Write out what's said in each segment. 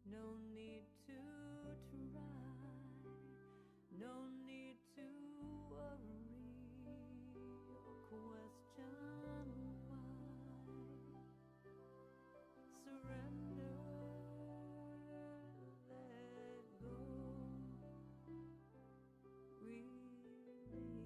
No need to try, no need to worry or question why. Surrender, let go, release, and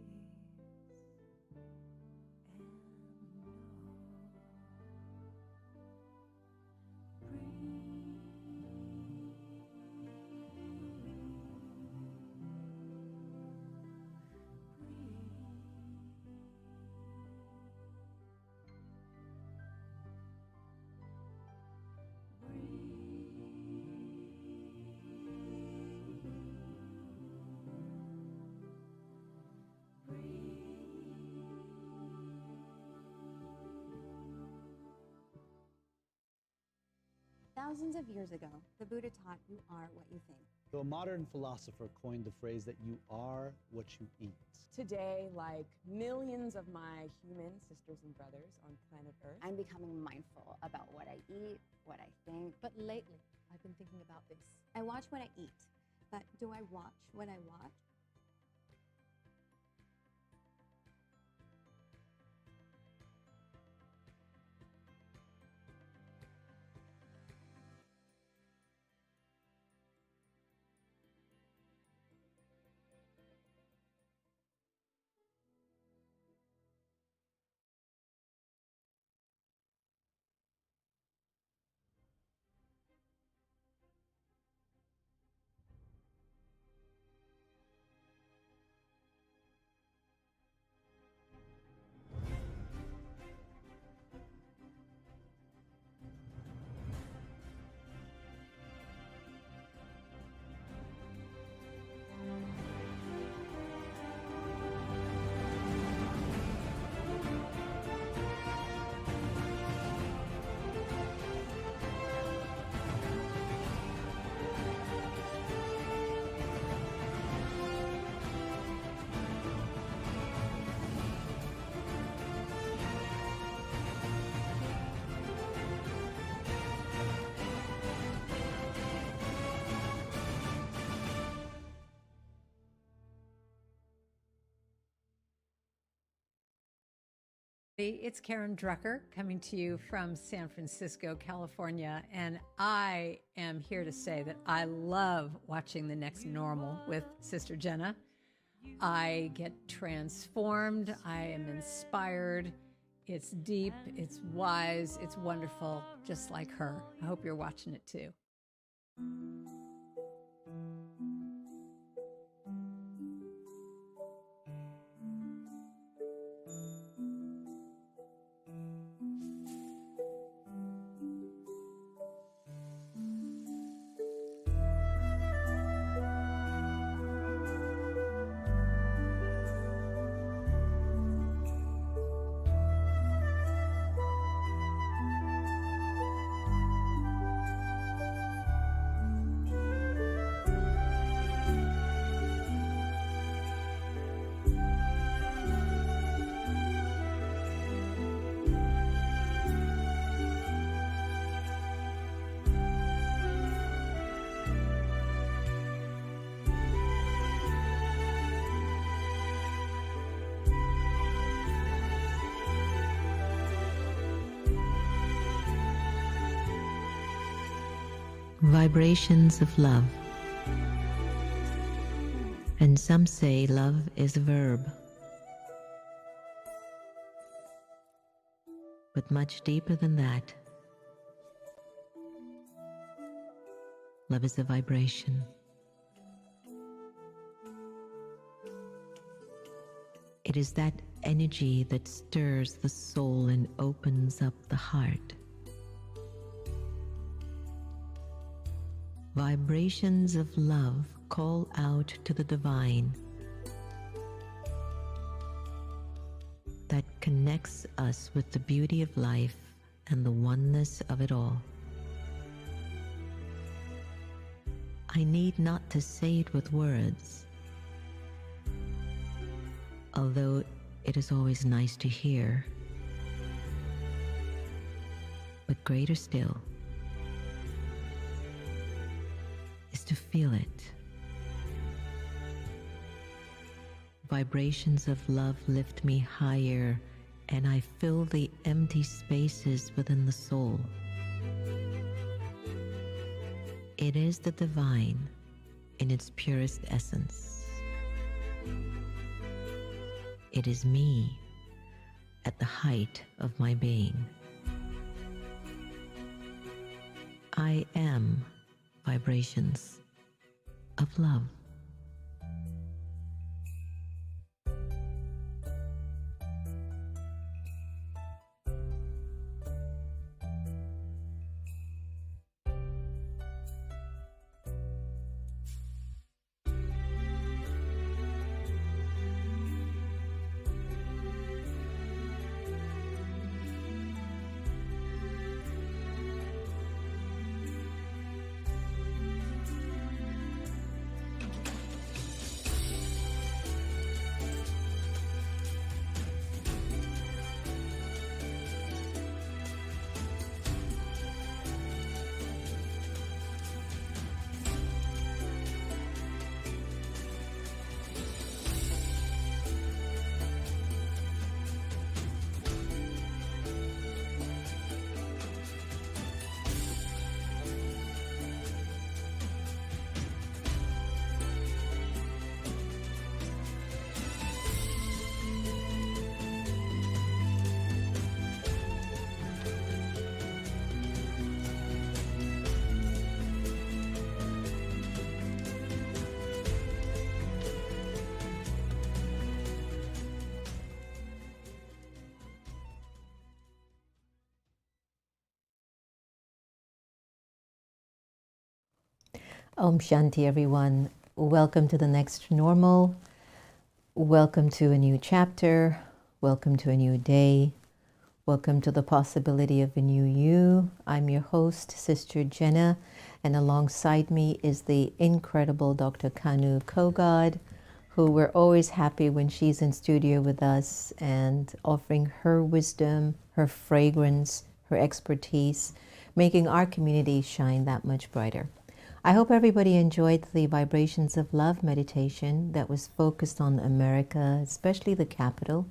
Thousands of years ago, the Buddha taught you are what you think. So a modern philosopher coined the phrase that you are what you eat. Today, like millions of my human sisters and brothers on planet Earth, I'm becoming mindful about what I eat, what I think. But lately, I've been thinking about this. I watch what I eat, but do I watch what I watch? It's Karen Drucker coming to you from San Francisco, California, and I am here to say that I love watching The Next Normal with Sister Jenna. I get transformed, I am inspired, it's deep, it's wise, it's wonderful, just like her. I hope you're watching it too. Vibrations of love. And some say love is a verb. But much deeper than that, love is a vibration. It is that energy that stirs the soul and opens up the heart. Vibrations of love call out to the divine that connects us with the beauty of life and the oneness of it all. I need not to say it with words, although it is always nice to hear. But greater still, is to feel it. Vibrations of love lift me higher, and I fill the empty spaces within the soul. It is the divine in its purest essence. It is me at the height of my being. I am vibrations of love. Om Shanti, everyone. Welcome to the next normal. Welcome to a new chapter. Welcome to a new day. Welcome to the possibility of a new you. I'm your host, Sister Jenna, and alongside me is the incredible Dr. Kanu Kogod, who we're always happy when she's in studio with us and offering her wisdom, her fragrance, her expertise, making our community shine that much brighter. I hope everybody enjoyed the Vibrations of Love meditation that was focused on America, especially the capital.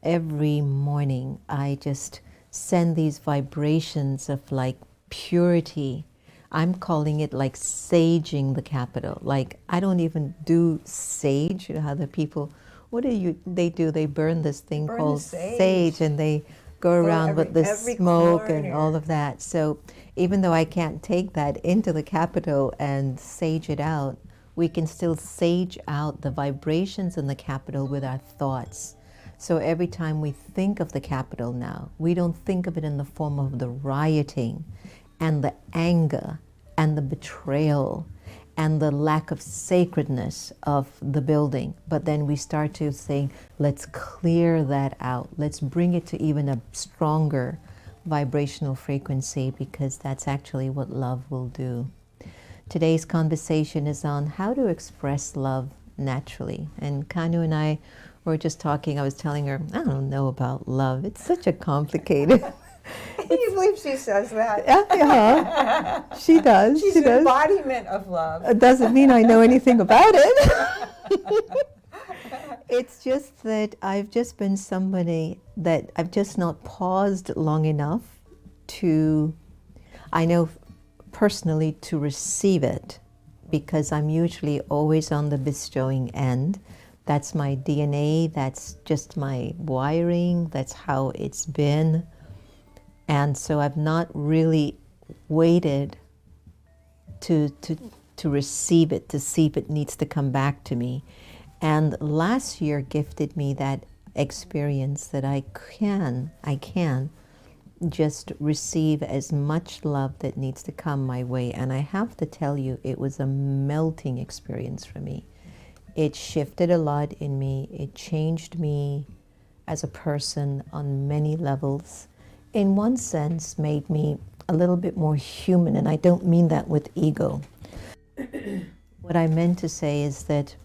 Every morning I just send these vibrations of like purity. I'm calling it like saging the capital. Like I don't even do sage. You know how the people, they do? They burn this thing called sage and they go around with the smoke and all of that. So even though I can't take that into the capital and sage it out, we can still sage out the vibrations in the capital with our thoughts. So every time we think of the capital now, we don't think of it in the form of the rioting and the anger and the betrayal and the lack of sacredness of the building. But then we start to say, let's clear that out. Let's bring it to even a stronger vibrational frequency, because that's actually what love will do. Today's conversation is on how to express love naturally. And Kanu and I were just talking. I was telling her, I don't know about love. It's such a complicated... Can you believe she says that? Yeah, she does. She's an embodiment of love. It doesn't mean I know anything about it. It's just that I've just been somebody that I've just not paused long enough to, I know personally, to receive it, because I'm usually always on the bestowing end. That's my DNA, that's just my wiring, that's how it's been. And so I've not really waited to receive it, to see if it needs to come back to me. And last year gifted me that experience that I can just receive as much love that needs to come my way. And I have to tell you, it was a melting experience for me. It shifted a lot in me. It changed me as a person on many levels. In one sense, made me a little bit more human, and I don't mean that with ego. What I meant to say is that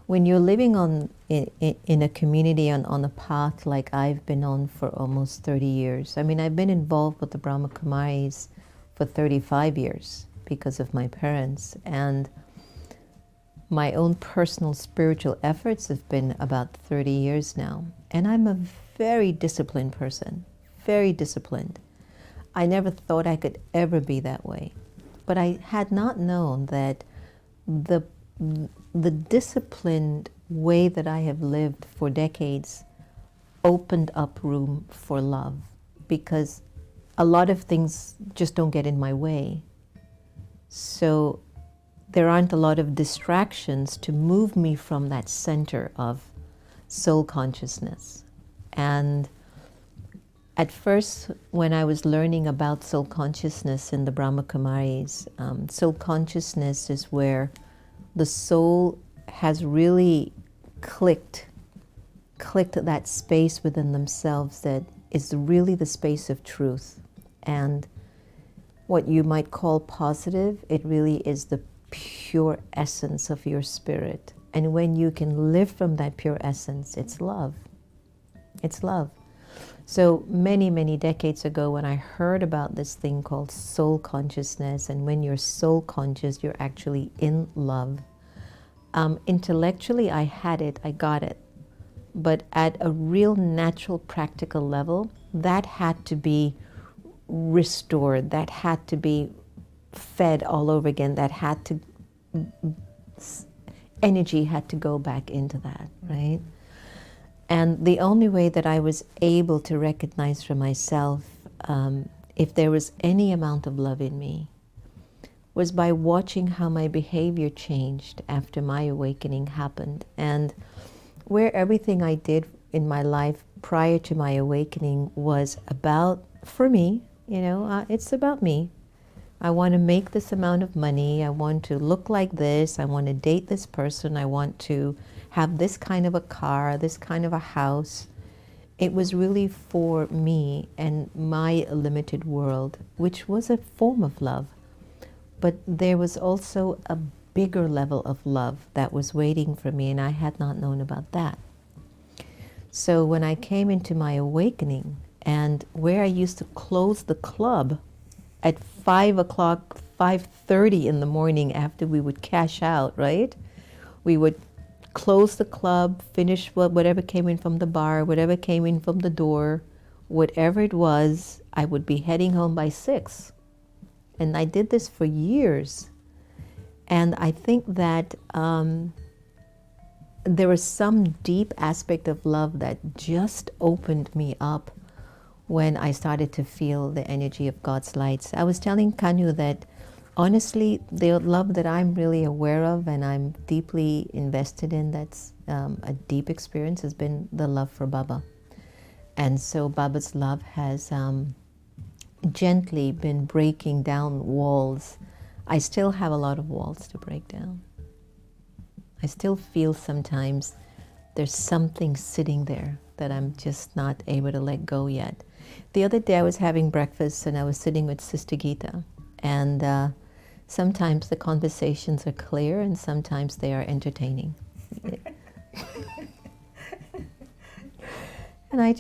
when you're living in a community on a path like I've been on for almost 30 years, I mean, I've been involved with the Brahma Kumaris for 35 years, because of my parents. And my own personal spiritual efforts have been about 30 years now. And I'm a very disciplined person, very disciplined. I never thought I could ever be that way. But I had not known that the disciplined way that I have lived for decades opened up room for love, because a lot of things just don't get in my way. So there aren't a lot of distractions to move me from that center of soul consciousness. And at first, when I was learning about soul consciousness in the Brahma Kumaris, soul consciousness is where the soul has really clicked that space within themselves that is really the space of truth. And what you might call positive, it really is the pure essence of your spirit. And when you can live from that pure essence, it's love. It's love. So many, many decades ago, when I heard about this thing called soul consciousness, and when you're soul conscious, you're actually in love. Intellectually, I had it, I got it. But at a real natural, practical level, that had to be restored, that had to be fed all over again, that had to, energy had to go back into that, right? And the only way that I was able to recognize for myself if there was any amount of love in me was by watching how my behavior changed after my awakening happened. And where everything I did in my life prior to my awakening was about, for me, it's about me. I want to make this amount of money. I want to look like this. I want to date this person. I want to have this kind of a car, this kind of a house. It was really for me and my limited world, which was a form of love. But there was also a bigger level of love that was waiting for me, and I had not known about that. So when I came into my awakening, and where I used to close the club at 5 o'clock, 5:30 in the morning after we would cash out, right? We would close the club, finish whatever came in from the bar, whatever came in from the door, whatever it was, I would be heading home by 6. And I did this for years. And I think that there was some deep aspect of love that just opened me up when I started to feel the energy of God's lights. I was telling Kanu that honestly, the love that I'm really aware of and I'm deeply invested in, that's a deep experience, has been the love for Baba. And so Baba's love has gently been breaking down walls. I still have a lot of walls to break down. I still feel sometimes there's something sitting there that I'm just not able to let go yet. The other day I was having breakfast and I was sitting with Sister Gita, and sometimes the conversations are clear and sometimes they are entertaining. And I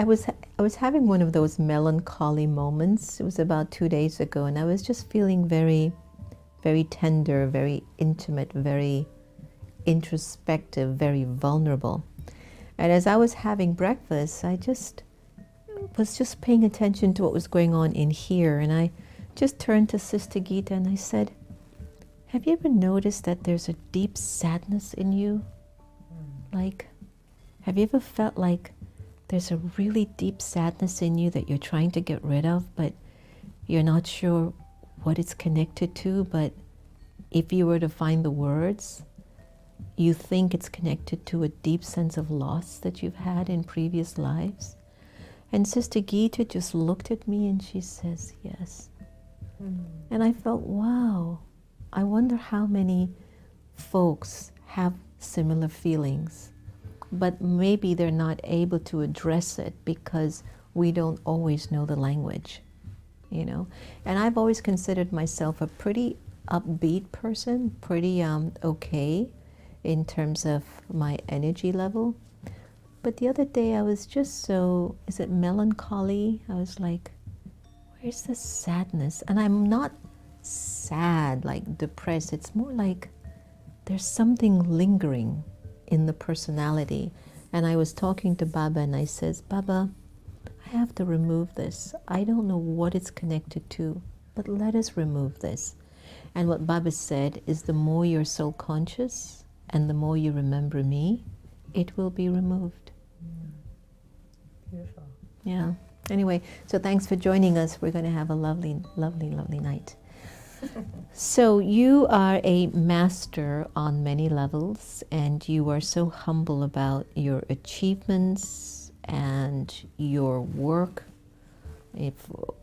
was having one of those melancholy moments. It was about 2 days ago, and I was just feeling very, very tender, very intimate, very introspective, very vulnerable. And as I was having breakfast, I was just paying attention to what was going on in here, and I just turned to Sister Gita and I said, have you ever noticed that there's a deep sadness in you? Like, have you ever felt like there's a really deep sadness in you that you're trying to get rid of, but you're not sure what it's connected to, but if you were to find the words, you think it's connected to a deep sense of loss that you've had in previous lives? And Sister Gita just looked at me and she says, yes. And I felt, wow, I wonder how many folks have similar feelings, but maybe they're not able to address it because we don't always know the language, And I've always considered myself a pretty upbeat person, pretty okay in terms of my energy level. But the other day I was just so, is it melancholy? I was like, where's the sadness? And I'm not sad, like depressed. It's more like there's something lingering in the personality. And I was talking to Baba and I says, Baba, I have to remove this. I don't know what it's connected to, but let us remove this. And what Baba said is the more you're soul conscious and the more you remember me, it will be removed. Beautiful. Yeah. Anyway, so thanks for joining us. We're going to have a lovely, lovely, lovely night. So you are a master on many levels, and you are so humble about your achievements and your work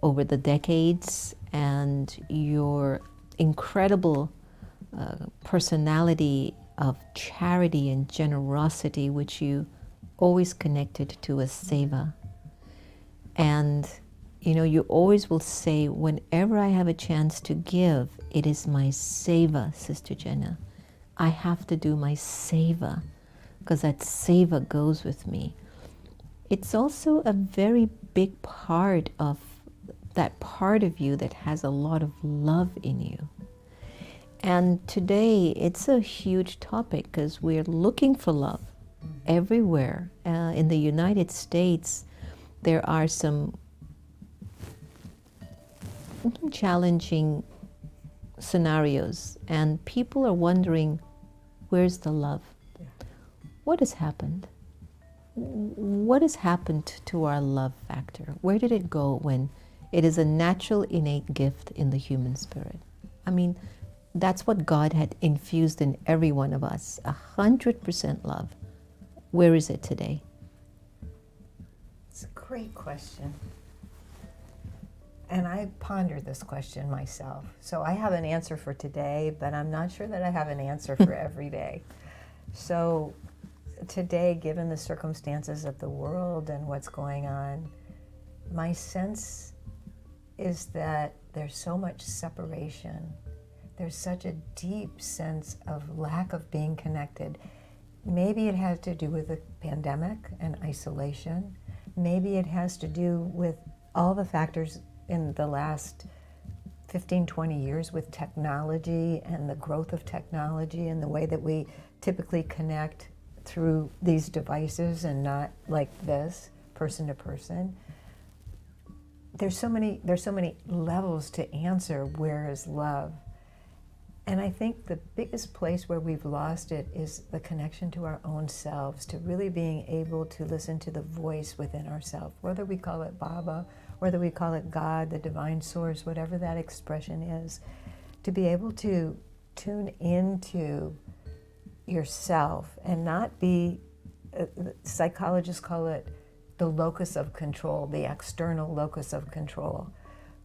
over the decades, and your incredible personality of charity and generosity, which you always connected to as seva. And you know, you always will say, whenever I have a chance to give, it is my seva, Sister Jenna. I have to do my seva, because that seva goes with me. It's also a very big part of that part of you that has a lot of love in you. And today, it's a huge topic, because we're looking for love everywhere. In the United States, there are some challenging scenarios, and people are wondering, where's the love? Yeah. What has happened? What has happened to our love factor? Where did it go when it is a natural innate gift in the human spirit? I mean, that's what God had infused in every one of us, 100% love. Where is it today? It's a great question. And I pondered this question myself. So I have an answer for today, but I'm not sure that I have an answer for every day. So today, given the circumstances of the world and what's going on, my sense is that there's so much separation. There's such a deep sense of lack of being connected. Maybe it has to do with the pandemic and isolation. Maybe it has to do with all the factors in the last 15, 20 years with technology and the growth of technology and the way that we typically connect through these devices and not like this, person to person. There's so many levels to answer where is love. And I think the biggest place where we've lost it is the connection to our own selves, to really being able to listen to the voice within ourselves, whether we call it Baba, whether we call it God, the divine source, whatever that expression is, to be able to tune into yourself and not be, psychologists call it the locus of control, the external locus of control.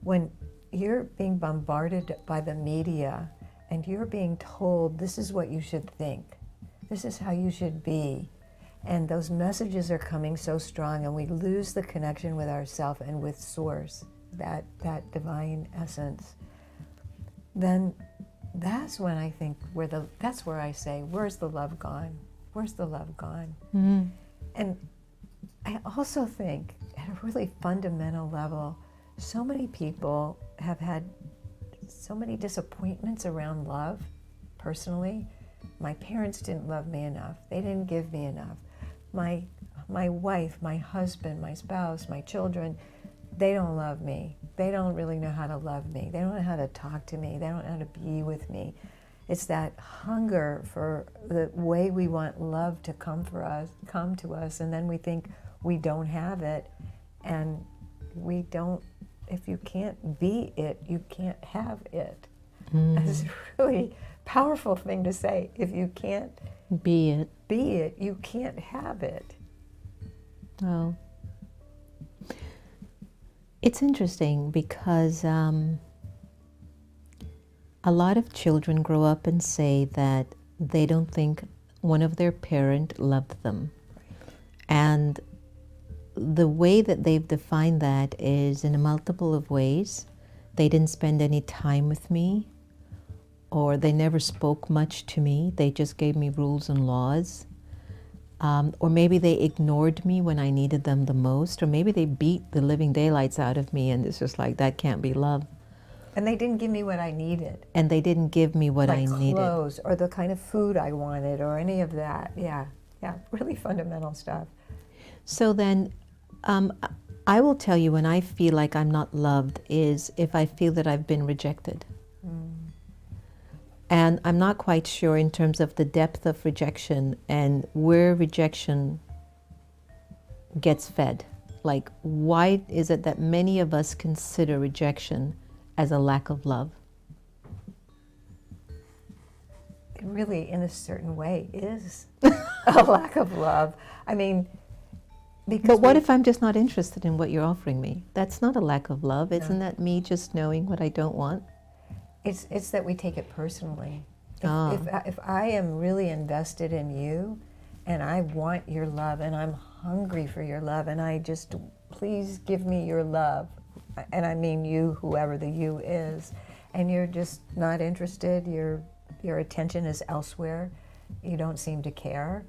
When you're being bombarded by the media and you're being told this is what you should think, this is how you should be, and those messages are coming so strong, and we lose the connection with ourself and with source, that divine essence, then that's when I think that's where I say, where's the love gone? Where's the love gone? Mm-hmm. And I also think at a really fundamental level, so many people have had so many disappointments around love. Personally, my parents didn't love me enough. They didn't give me enough. My wife, my husband, my spouse, my children, they don't love me. They don't really know how to love me. They don't know how to talk to me. They don't know how to be with me. It's that hunger for the way we want love to come to us, and then we think we don't have it, and we don't. If you can't be it, you can't have it. That's a really powerful thing to say. If you can't Be it. you can't have it. Oh. It's interesting because a lot of children grow up and say that they don't think one of their parent loved them. And the way that they've defined that is in a multiple of ways. They didn't spend any time with me, or they never spoke much to me. They just gave me rules and laws. Or maybe they ignored me when I needed them the most, or maybe they beat the living daylights out of me, and it's just like, that can't be love. And they didn't give me what I needed. And they didn't give me what I Like needed. clothes or the kind of food I wanted or any of that. Yeah, really fundamental stuff. So then, I will tell you when I feel like I'm not loved is if I feel that I've been rejected. And I'm not quite sure in terms of the depth of rejection and where rejection gets fed. Like, why is it that many of us consider rejection as a lack of love? It really, in a certain way, is a lack of love. I mean, because But what if I'm just not interested in what you're offering me? That's not a lack of love. Isn't that me just knowing what I don't want? It's that we take it personally. Ah. If I am really invested in you and I want your love and I'm hungry for your love and I just, please give me your love, and I mean you, whoever the you is, and you're just not interested, your attention is elsewhere, you don't seem to care,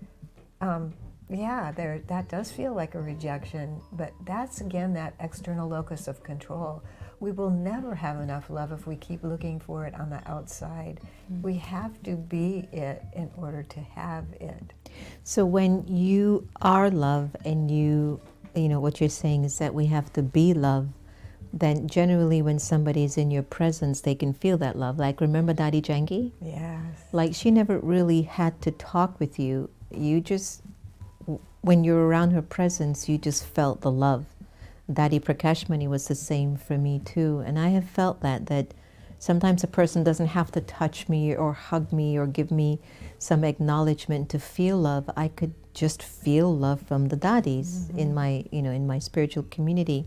that does feel like a rejection, but that's again that external locus of control. We will never have enough love if we keep looking for it on the outside. We have to be it in order to have it. So when you are love and you know, what you're saying is that we have to be love, then generally when somebody's in your presence, they can feel that love. Like, remember Daddy Jangi? Yes. Like, she never really had to talk with you. You just, when you're around her presence, you just felt the love. Daddy Prakashmani was the same for me too. And I have felt that sometimes a person doesn't have to touch me or hug me or give me some acknowledgement to feel love. I could just feel love from the daddies in my, in my spiritual community.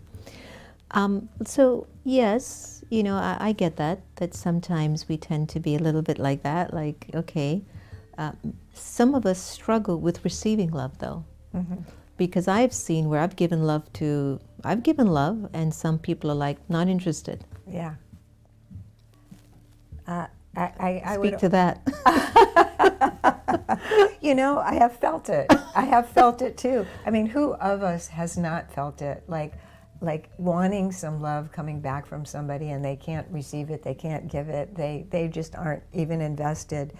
So yes, I get that sometimes we tend to be a little bit like that, like, okay. Some of us struggle with receiving love though. Because I've seen where I've given love and some people are like, not interested. Yeah. I Speak to that. I have felt it. I have felt it too. I mean, who of us has not felt it? Like wanting some love coming back from somebody and they can't receive it, they can't give it, they just aren't even invested.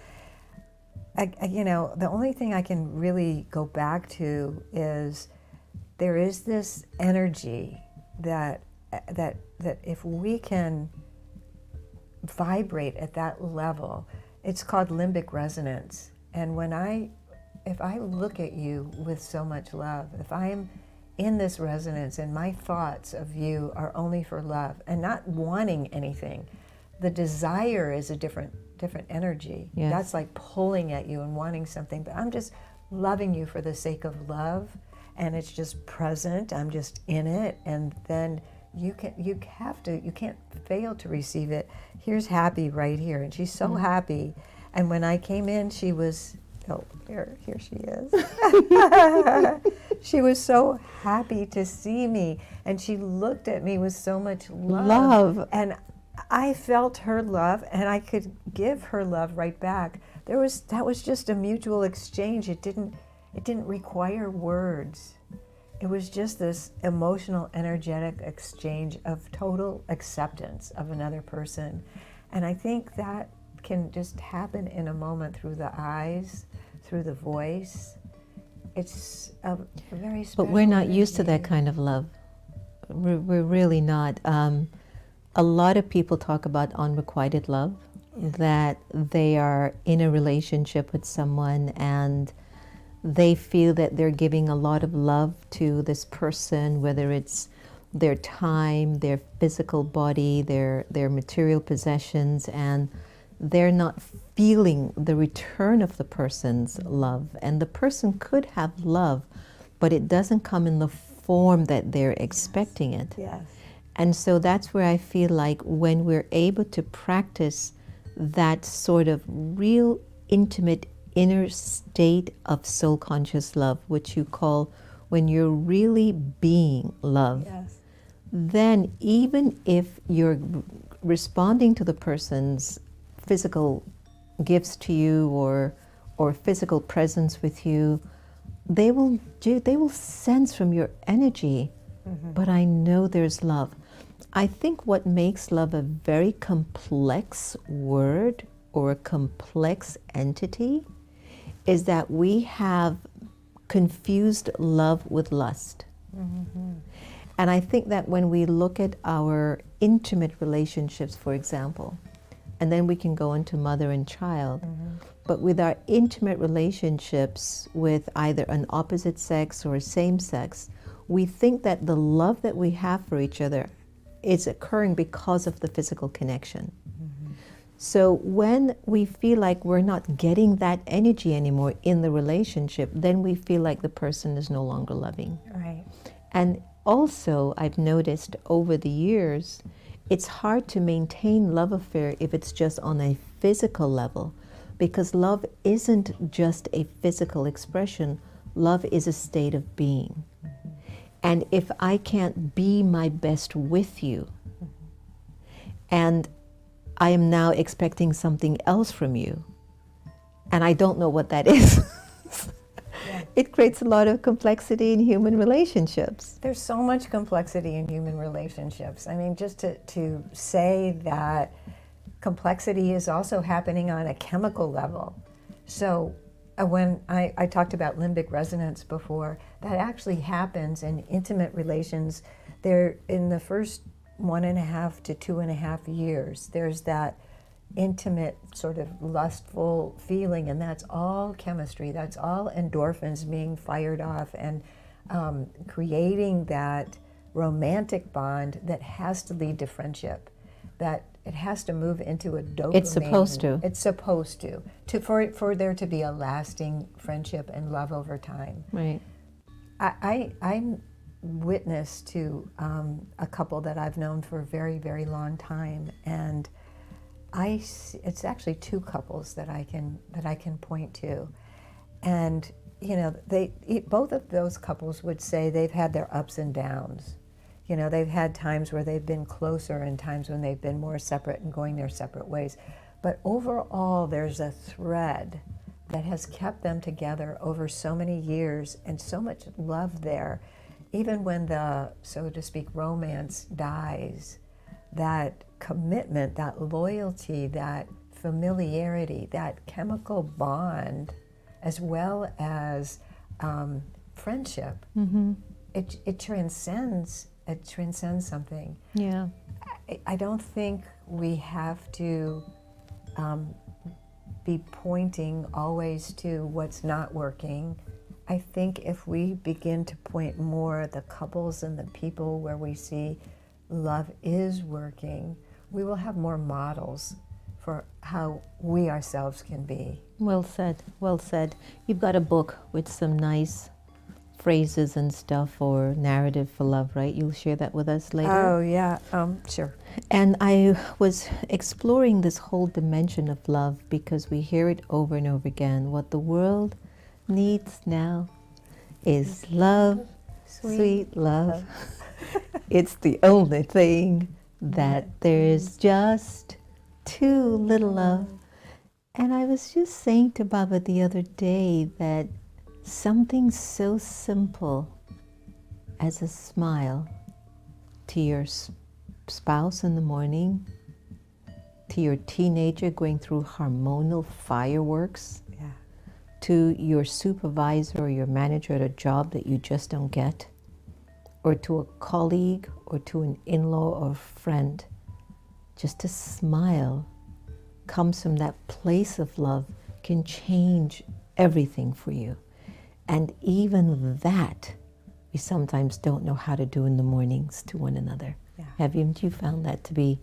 The only thing I can really go back to is there is this energy that if we can vibrate at that level, it's called limbic resonance. And if I look at you with so much love, if I'm in this resonance and my thoughts of you are only for love and not wanting anything, the desire is a different energy. Yes. That's like pulling at you and wanting something, but I'm just loving you for the sake of love, and it's just present. I'm just in it, and then you can't fail to receive it. Here's Happy right here, and she's so happy. And when I came in, she was, here she is. She was so happy to see me, and she looked at me with so much love. And I felt her love, and I could give her love right back. That was just a mutual exchange. It didn't require words. It was just this emotional, energetic exchange of total acceptance of another person. And I think that can just happen in a moment through the eyes, through the voice. It's a very special But we're not used to energy. that kind of love. We're really not. A lot of people talk about unrequited love, that they are in a relationship with someone and they feel that they're giving a lot of love to this person, whether it's their time, their physical body, their material possessions, and they're not feeling the return of the person's love. And the person could have love, but it doesn't come in the form that they're expecting it. Yes. And so that's where I feel like when we're able to practice that sort of real intimate inner state of soul conscious love, which you call when you're really being love, Yes. then even if you're responding to the person's physical gifts to you or physical presence with you, they will sense from your energy, but I know there's love. I think what makes love a very complex word or a complex entity is that we have confused love with lust. And I think that when we look at our intimate relationships, for example, and then we can go into mother and child, but with our intimate relationships with either an opposite sex or same sex, we think that the love that we have for each other is occurring because of the physical connection. So when we feel like we're not getting that energy anymore in the relationship, then we feel like the person is no longer loving. Right. And also, I've noticed over the years, it's hard to maintain love affair if it's just on a physical level, because love isn't just a physical expression. Love is a state of being. And if I can't be my best with you, and I am now expecting something else from you, and I don't know what that is, it creates a lot of complexity in human relationships. There's so much complexity in human relationships. I mean, just to say that complexity is also happening on a chemical level. So when I talked about limbic resonance before, that actually happens in intimate relations. There, in the first 1.5 to 2.5 years, there's that intimate sort of lustful feeling, and that's all chemistry. That's all endorphins being fired off and creating that romantic bond that has to lead to friendship, that it has to move into a dopamine. It's supposed to. It's supposed to for there to be a lasting friendship and love over time. Right. I'm witness to a couple that I've known for a very, very long time, and it's actually two couples that I can point to, and you know, both of those couples would say they've had their ups and downs. You know, they've had times where they've been closer and times when they've been more separate and going their separate ways. But overall, there's a thread that has kept them together over so many years and so much love there. Even when the, so to speak, romance dies, that commitment, that loyalty, that familiarity, that chemical bond, as well as friendship, it transcends something. Yeah. I don't think we have to be pointing always to what's not working. I think if we begin to point more at the couples and the people where we see love is working, we will have more models for how we ourselves can be. Well said, well said. You've got a book with some nice phrases and stuff, or narrative for love, right? You'll share that with us later? Oh, yeah, sure. And I was exploring this whole dimension of love because we hear it over and over again. What the world needs now is love, sweet love. It's the only thing that there's just too little of. And I was just saying to Baba the other day that something so simple as a smile to your spouse in the morning, to your teenager going through hormonal fireworks, to your supervisor or your manager at a job that you just don't get, or to a colleague or to an in-law or friend. Just a smile comes from that place of love, can change everything for you. And even that, we sometimes don't know how to do in the mornings to one another. Yeah. Haven't you found that to be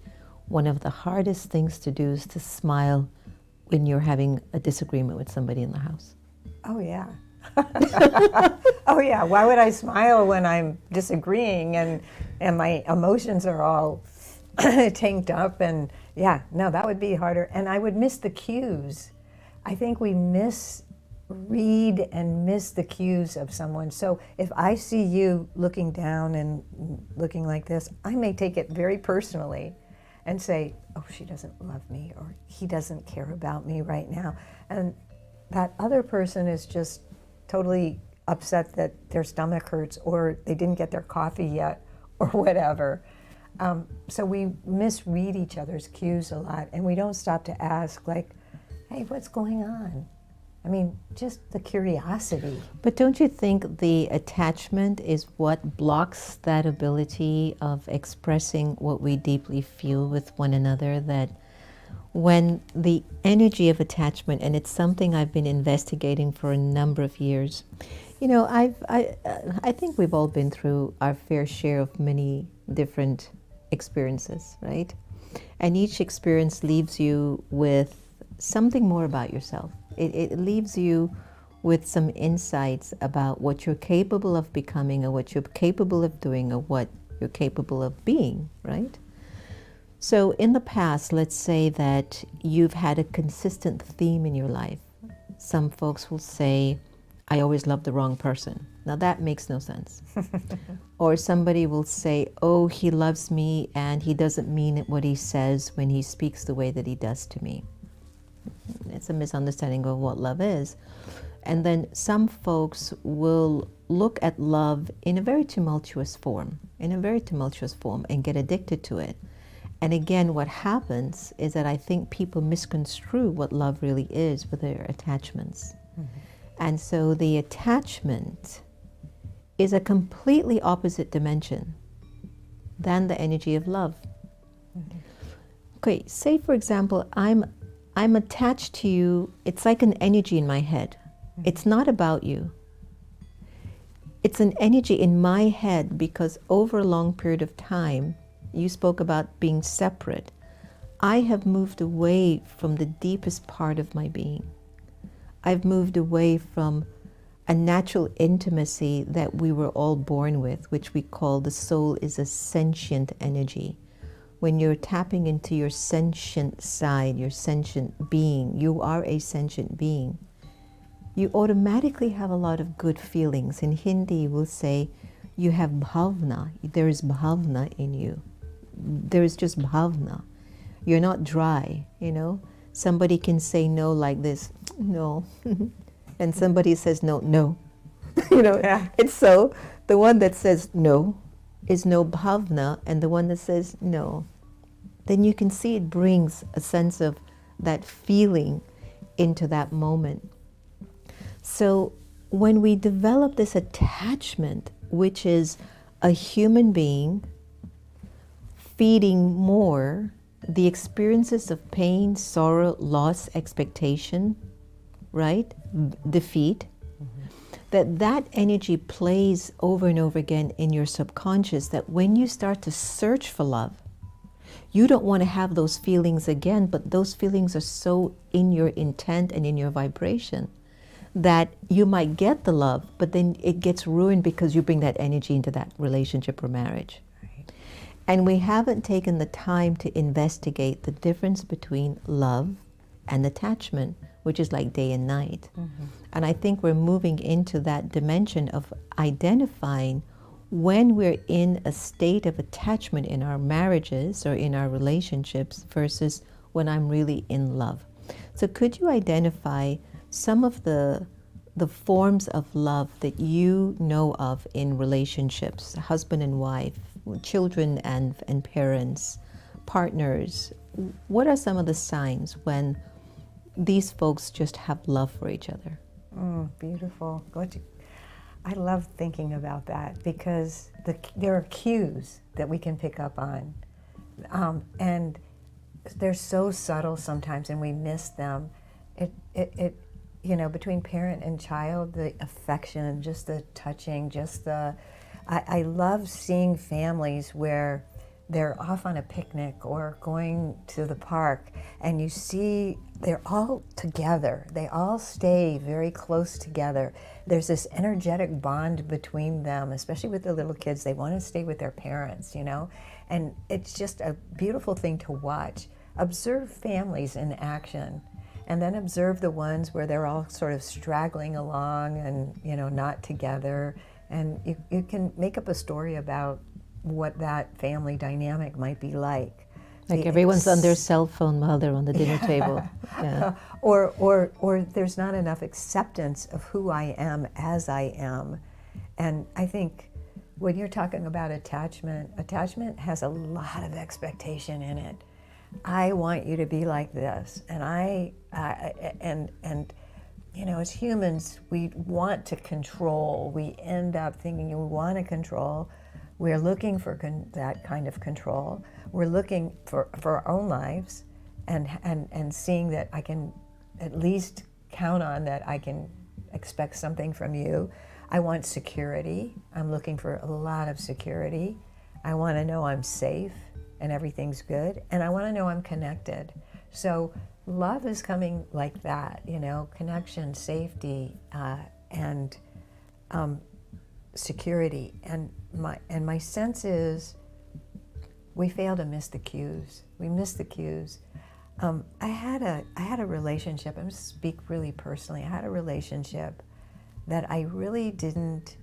one of the hardest things to do, is to smile when you're having a disagreement with somebody in the house? Oh, yeah. Oh, yeah. Why would I smile when I'm disagreeing and my emotions are all tanked up? And yeah, no, that would be harder. And I would miss the cues. I think we misread and miss the cues of someone. So if I see you looking down and looking like this, I may take it very personally and say, oh, she doesn't love me, or he doesn't care about me right now. And that other person is just totally upset that their stomach hurts, or they didn't get their coffee yet, or whatever. So we misread each other's cues a lot, and we don't stop to ask, like, hey, what's going on? I mean, just the curiosity. But don't you think the attachment is what blocks that ability of expressing what we deeply feel with one another? That when the energy of attachment, and it's something I've been investigating for a number of years, you know, I think we've all been through our fair share of many different experiences, right? And each experience leaves you with something more about yourself. It leaves you with some insights about what you're capable of becoming, or what you're capable of doing, or what you're capable of being, right? So in the past, let's say that you've had a consistent theme in your life. Some folks will say, I always love the wrong person. Now that makes no sense. Or somebody will say, oh, he loves me and he doesn't mean what he says when he speaks the way that he does to me. It's a misunderstanding of what love is. And then some folks will look at love in a very tumultuous form, and get addicted to it. And again, what happens is that I think people misconstrue what love really is with their attachments. And so the attachment is a completely opposite dimension than the energy of love. Okay, say for example, I'm attached to you. It's like an energy in my head. It's not about you. It's an energy in my head because over a long period of time, you spoke about being separate. I have moved away from the deepest part of my being. I've moved away from a natural intimacy that we were all born with, which we call the soul is a sentient energy. When you're tapping into your sentient side, your sentient being, you are a sentient being. You automatically have a lot of good feelings. In Hindi, we'll say you have bhavna. There is bhavna in you. There is just bhavna. You're not dry, you know. Somebody can say no like this, no. And somebody says no, no. You know, it's so the one that says no is no bhavna, and the one that says no, then you can see it brings a sense of that feeling into that moment. So when we develop this attachment, which is a human being feeding more the experiences of pain, sorrow, loss, expectation, right? Defeat, that energy plays over and over again in your subconscious, that when you start to search for love, you don't want to have those feelings again, but those feelings are so in your intent and in your vibration that you might get the love, but then it gets ruined because you bring that energy into that relationship or marriage. Right. And we haven't taken the time to investigate the difference between love and attachment, which is like day and night. And I think we're moving into that dimension of identifying when we're in a state of attachment in our marriages or in our relationships versus when I'm really in love. So could you identify some of the forms of love that you know of in relationships, husband and wife, children and parents, partners? What are some of the signs when these folks just have love for each other? Beautiful. I love thinking about that because there are cues that we can pick up on. And they're so subtle sometimes and we miss them. It you know, between parent and child, the affection, just the touching, I love seeing families where they're off on a picnic or going to the park and you see they're all together. They all stay very close together. There's this energetic bond between them, especially with the little kids. They want to stay with their parents, you know? And it's just a beautiful thing to watch. Observe families in action and then observe the ones where they're all sort of straggling along and, you know, not together. And you can make up a story about what that family dynamic might be like. Like everyone's on their cell phone while they're on the dinner table. Yeah. Or there's not enough acceptance of who I am as I am. And I think when you're talking about attachment, attachment has a lot of expectation in it. I want you to be like this, and and you know, as humans, we want to control. We end up thinking we want to control. We're looking for that kind of control. We're looking for our own lives, and seeing that I can at least count on that I can expect something from you. I want security. I'm looking for a lot of security. I want to know I'm safe and everything's good, and I want to know I'm connected. So love is coming like that, you know, connection, safety, and security. And my sense is we fail to miss the cues. We miss the cues. I had a relationship. I'm going to speak really personally. I had a relationship that I really didn't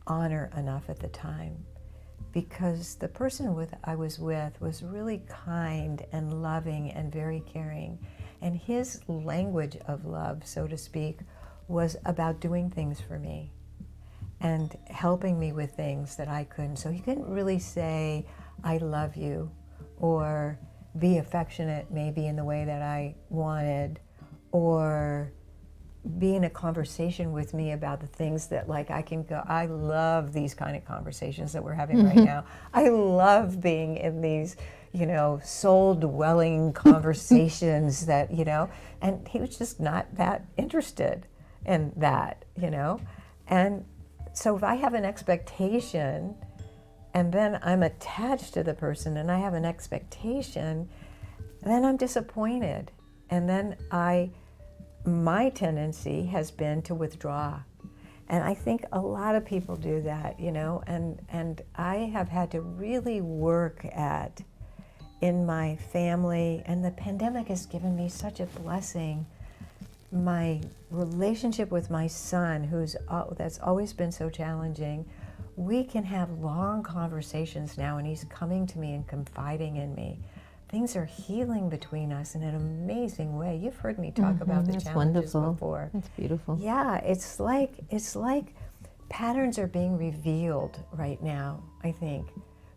honor enough at the time, because the person I was with was really kind and loving and very caring. And his language of love, so to speak, was about doing things for me and helping me with things that I couldn't. So he couldn't really say, I love you, or be affectionate maybe in the way that I wanted, or be in a conversation with me about the things that, like, I can go, I love these kind of conversations that we're having right now. I love being in these, you know, soul-dwelling conversations that, you know, and he was just not that interested in that, you know. And so if I have an expectation, and then I'm attached to the person and I have an expectation, then I'm disappointed. And then my tendency has been to withdraw. And I think a lot of people do that, you know, and I have had to really work at, in my family, and the pandemic has given me such a blessing. My relationship with my son, that's always been so challenging, we can have long conversations now, and he's coming to me and confiding in me. Things are healing between us in an amazing way. You've heard me talk about the That's challenges wonderful. before. That's beautiful. Yeah, it's like patterns are being revealed right now, I think.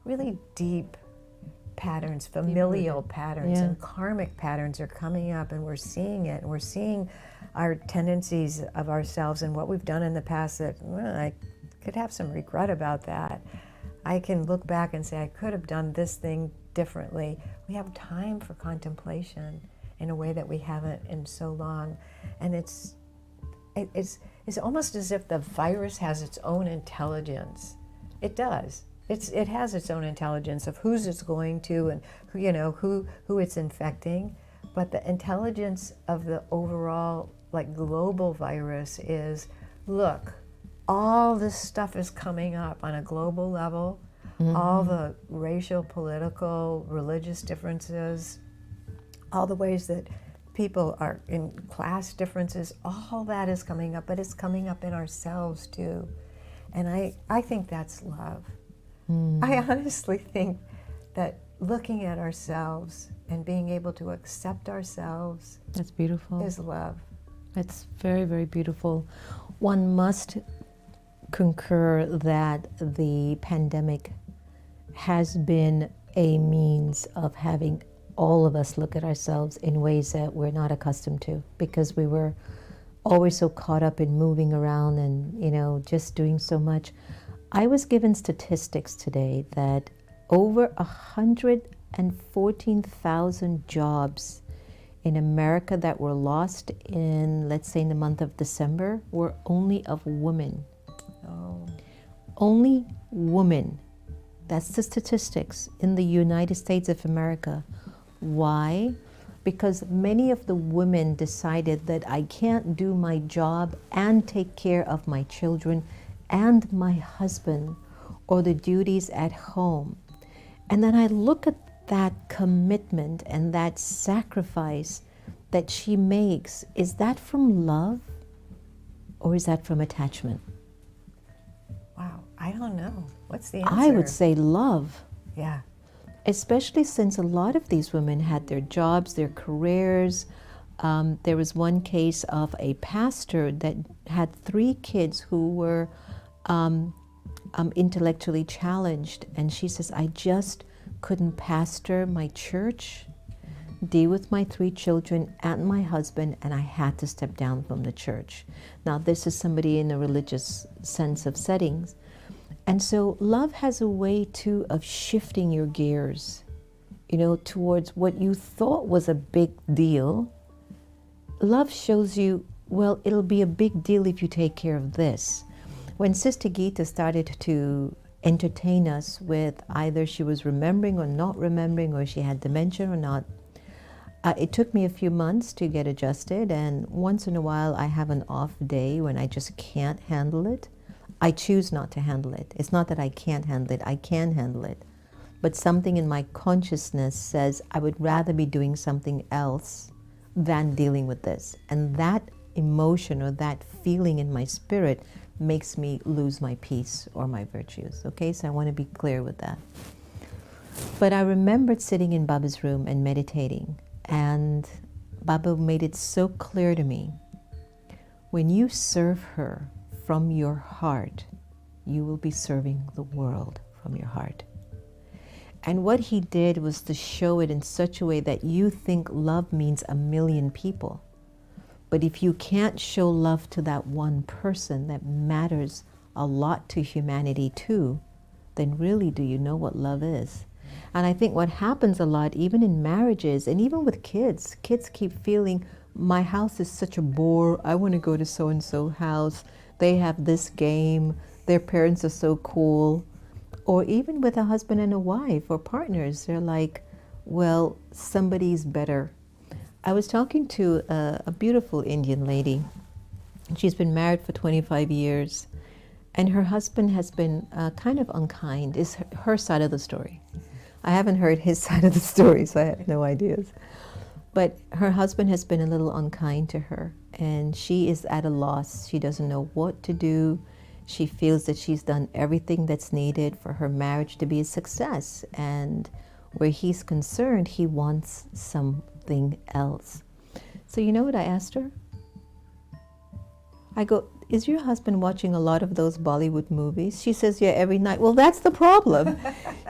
Really deep patterns, familial patterns, and karmic patterns are coming up, and we're seeing it, and we're seeing our tendencies of ourselves and what we've done in the past that, well, I could have some regret about that. I can look back and say, I could have done this thing differently. We have time for contemplation in a way that we haven't in so long. And it's almost as if the virus has its own intelligence. It does. It has its own intelligence of who's it's going to, and who, you know, who it's infecting. But the intelligence of the overall, like, global virus is, look, all this stuff is coming up on a global level. All the racial, political, religious differences, all the ways that people are in class differences, all that is coming up, but it's coming up in ourselves too. And I think that's love. I honestly think that looking at ourselves and being able to accept ourselves, That's beautiful. is love. It's very, very beautiful. One must concur that the pandemic has been a means of having all of us look at ourselves in ways that we're not accustomed to, because we were always so caught up in moving around and, you know, just doing so much. I was given statistics today that over 114,000 jobs in America that were lost in, let's say, in the month of December were only of women. Oh. Only women. That's the statistics in the United States of America. Why? Because many of the women decided that I can't do my job and take care of my children and my husband or the duties at home. And then I look at that commitment and that sacrifice that she makes. Is that from love or is that from attachment? Wow, I don't know. What's the answer? I would say love. Yeah. Especially since a lot of these women had their jobs, their careers. There was one case of a pastor that had 3 kids who were intellectually challenged. And she says, I just couldn't pastor my church, deal with my 3 children and my husband, and I had to step down from the church. Now, this is somebody in a religious sense of settings. And so love has a way too of shifting your gears, you know, towards what you thought was a big deal. Love shows you, well, it'll be a big deal if you take care of this. When Sister Gita started to entertain us with either she was remembering or not remembering, or she had dementia or not, it took me a few months to get adjusted, and once in a while I have an off day when I just can't handle it. I choose not to handle it. It's not that I can't handle it, I can handle it. But something in my consciousness says I would rather be doing something else than dealing with this. And that emotion or that feeling in my spirit makes me lose my peace or my virtues. Okay, so I want to be clear with that. But I remembered sitting in Baba's room and meditating, and Baba made it so clear to me, when you serve her from your heart, you will be serving the world from your heart. And what he did was to show it in such a way that you think love means a million people. But if you can't show love to that one person that matters a lot to humanity too, then really do you know what love is? And I think what happens a lot, even in marriages and even with kids keep feeling, my house is such a bore, I want to go to so-and-so house, they have this game, their parents are so cool. Or even with a husband and a wife or partners, they're like, well, somebody's better. I was talking to a beautiful Indian lady. She's been married for 25 years, and her husband has been kind of unkind, is her side of the story. I haven't heard his side of the story, so I have no ideas. But her husband has been a little unkind to her, and she is at a loss. She doesn't know what to do. She feels that she's done everything that's needed for her marriage to be a success. And where he's concerned, he wants something else. So you know what I asked her? I go, is your husband watching a lot of those Bollywood movies? She says, yeah, every night. Well, that's the problem.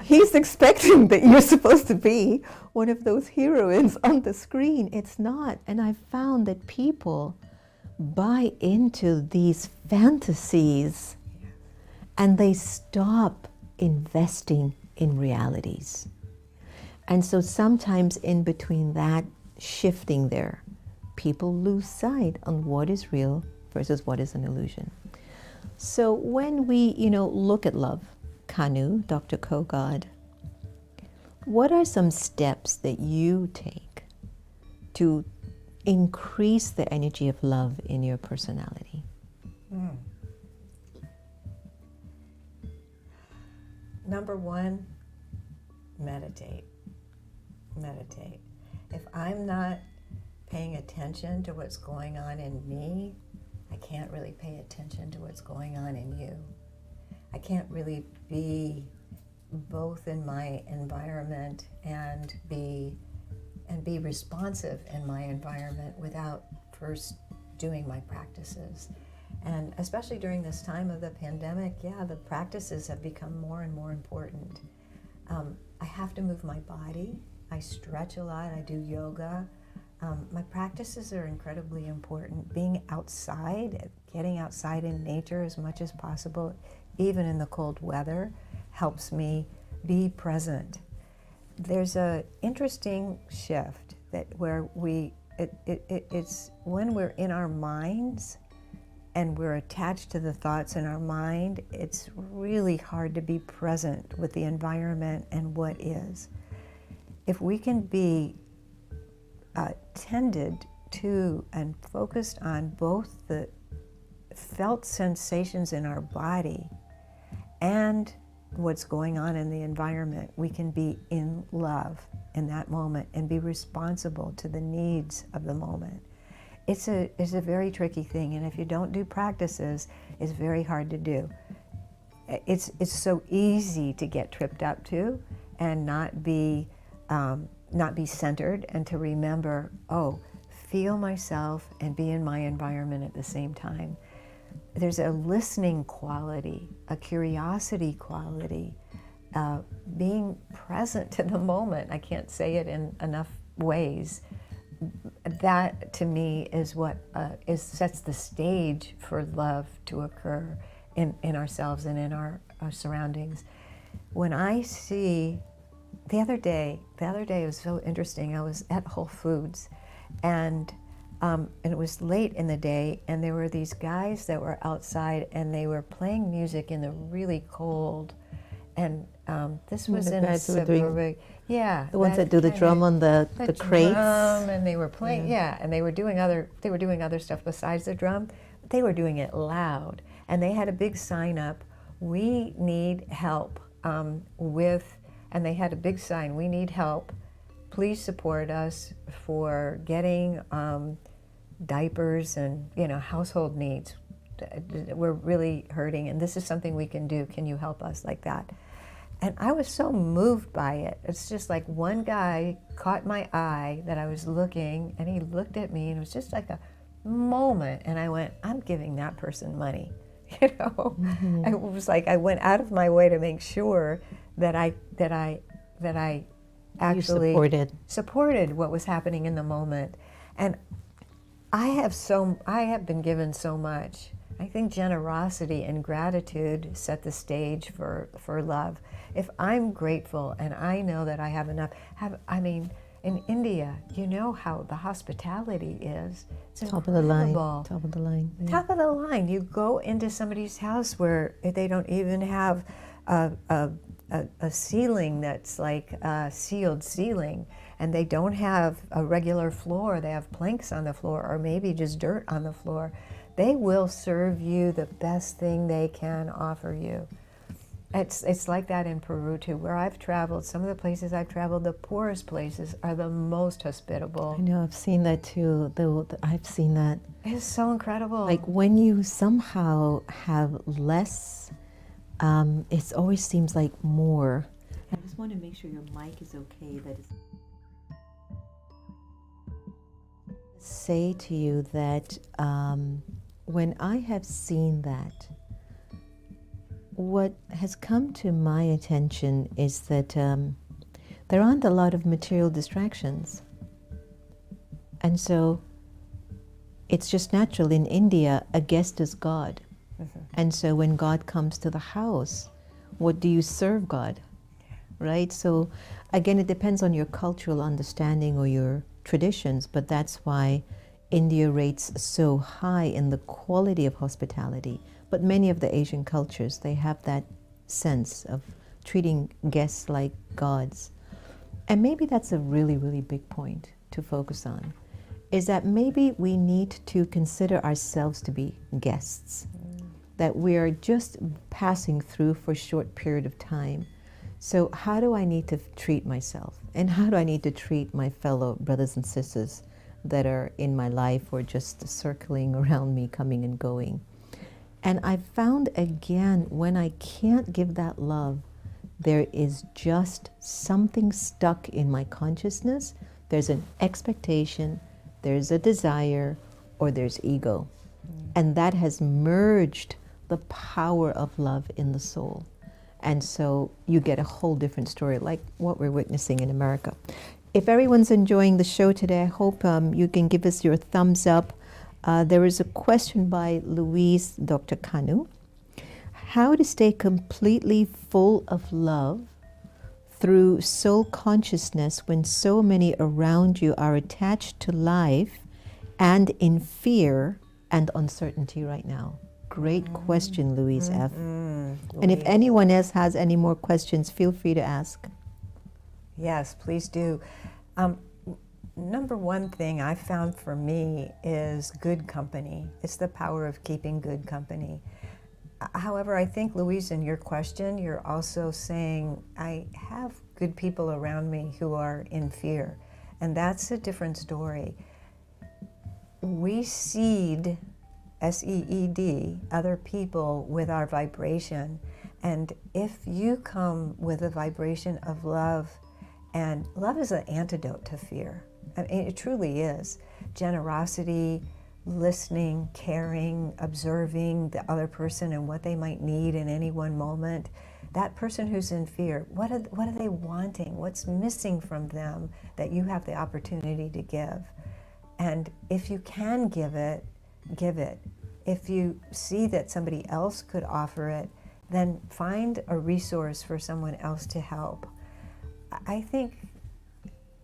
He's expecting that you're supposed to be one of those heroines on the screen. It's not. And I found that people buy into these fantasies and they stop investing in realities. And so sometimes in between that shifting there, people lose sight on what is real versus what is an illusion. So when we, look at love, Kanu, Dr. Kogod, what are some steps that you take to increase the energy of love in your personality? Number one, meditate. Meditate. If I'm not paying attention to what's going on in me, I can't really pay attention to what's going on in you. I can't really be both in my environment and be responsive in my environment without first doing my practices. And especially during this time of the pandemic, the practices have become more and more important. I have to move my body. I stretch a lot. I do yoga. My practices are incredibly important. Being outside, getting outside in nature as much as possible, even in the cold weather, helps me be present. There's an interesting shift that where it's when we're in our minds and we're attached to the thoughts in our mind, it's really hard to be present with the environment and what is. If we can be tended to and focused on both the felt sensations in our body and what's going on in the environment, we can be in love in that moment and be responsible to the needs of the moment. It's a very tricky thing, and if you don't do practices, it's very hard to do. It's so easy to get tripped up to and not be centered, and to remember, feel myself and be in my environment at the same time. there's a listening quality, a curiosity quality, being present in the moment. I can't say it in enough ways. That to me is what sets the stage for love to occur in ourselves and in our surroundings. When I see, the other day was so interesting. I was at Whole Foods, and it was late in the day, and there were these guys that were outside, and they were playing music in the really cold. And this was in a suburban, yeah. The ones that do the drum on the crates. Drum, and they were playing, and they were doing other stuff besides the drum. But they were doing it loud, and they had a big sign up. We need help and they had a big sign. We need help. Please support us for getting diapers and household needs. We're really hurting, and this is something we can do. Can you help us like that? And I was so moved by it. It's just like one guy caught my eye that I was looking, and he looked at me, and it was just like a moment, and I went, I'm giving that person money. Mm-hmm. It was like I went out of my way to make sure that I actually supported what was happening in the moment. And I have been given so much. I think generosity and gratitude set the stage for love. If I'm grateful and I know that I have enough, in India, you know how the hospitality is. It's top of the line. Yeah. Top of the line. You go into somebody's house where they don't even have a ceiling that's like a sealed ceiling, and they don't have a regular floor. They have planks on the floor, or maybe just dirt on the floor. They will serve you the best thing they can offer you. It's like that in Peru too, where I've traveled. Some of the places I've traveled, the poorest places are the most hospitable. I know, I've seen that too. I've seen that. It's so incredible. Like when you somehow have less, it always seems like more. I just want to make sure your mic is okay. Say to you that when I have seen that, what has come to my attention is that there aren't a lot of material distractions. And so it's just natural. In India, a guest is God. Mm-hmm. And so when God comes to the house, what do you serve God? Right? So again, it depends on your cultural understanding or your traditions, but that's why India rates so high in the quality of hospitality. But many of the Asian cultures, they have that sense of treating guests like gods. And maybe that's a really, really big point to focus on, is that maybe we need to consider ourselves to be guests, that we are just passing through for a short period of time. So how do I need to treat myself? And how do I need to treat my fellow brothers and sisters that are in my life or just circling around me, coming and going? And I found again, when I can't give that love, there is just something stuck in my consciousness. There's an expectation, there's a desire, or there's ego. And that has merged the power of love in the soul. And so you get a whole different story, like what we're witnessing in America. If everyone's enjoying the show today, I hope you can give us your thumbs up. There is a question by Louise, Dr. Kanu. How to stay completely full of love through soul consciousness when so many around you are attached to life and in fear and uncertainty right now? Great question, Louise F. And if anyone else has any more questions, feel free to ask. Yes, please do. Number one thing I found for me is good company. It's the power of keeping good company. However, I think, Louise, in your question, you're also saying, I have good people around me who are in fear. And that's a different story. We seed, S-E-E-D, other people with our vibration. And if you come with a vibration of love, and love is an antidote to fear. I mean, it truly is. Generosity, listening, caring, observing the other person and what they might need in any one moment. That person who's in fear, what are they wanting? What's missing from them that you have the opportunity to give? And if you can give it, give it. If you see that somebody else could offer it, then find a resource for someone else to help. I think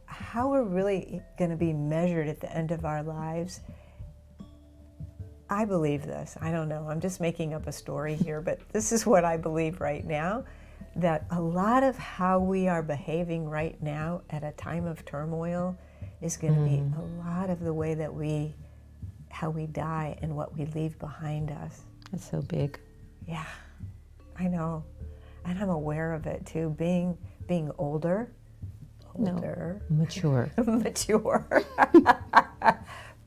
how we're really going to be measured at the end of our lives, I believe this. I don't know. I'm just making up a story here, but this is what I believe right now, that a lot of how we are behaving right now at a time of turmoil is going to be a lot of the way that how we die and what we leave behind us. That's so big. Yeah, I know. And I'm aware of it too. Being older. Mature. Mature.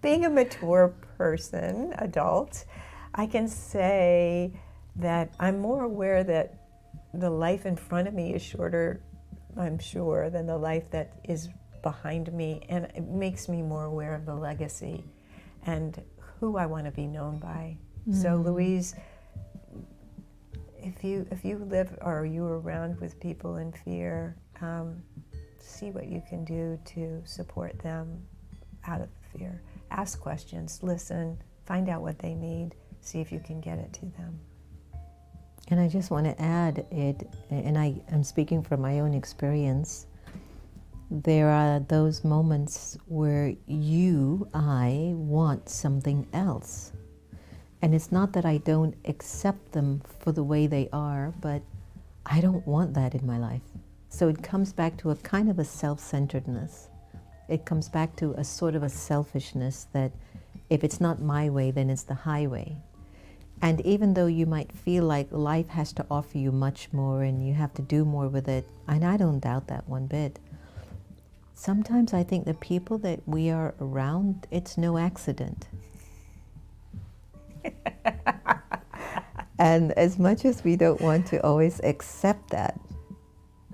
Being a mature person, adult, I can say that I'm more aware that the life in front of me is shorter, I'm sure, than the life that is behind me, and it makes me more aware of the legacy and who I want to be known by. So Louise, if you live or you're around with people in fear, see what you can do to support them out of fear. Ask questions, listen, find out what they need, see if you can get it to them. And I just want to add it, and I am speaking from my own experience, there are those moments where I want something else. And it's not that I don't accept them for the way they are, but I don't want that in my life. So it comes back to a kind of a self-centeredness. It comes back to a sort of a selfishness that if it's not my way, then it's the highway. And even though you might feel like life has to offer you much more and you have to do more with it, and I don't doubt that one bit, sometimes I think the people that we are around, it's no accident. And as much as we don't want to always accept that,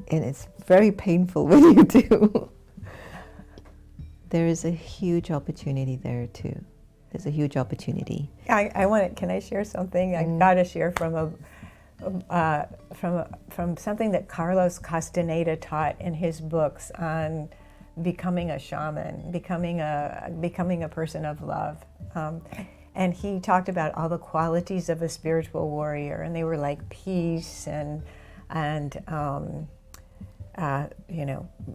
and it's very painful when you do, there is a huge opportunity there too. There's a huge opportunity. I want to. Can I share something? I got to share from something that Carlos Castaneda taught in his books on becoming a shaman, becoming a person of love. And he talked about all the qualities of a spiritual warrior, and they were like peace and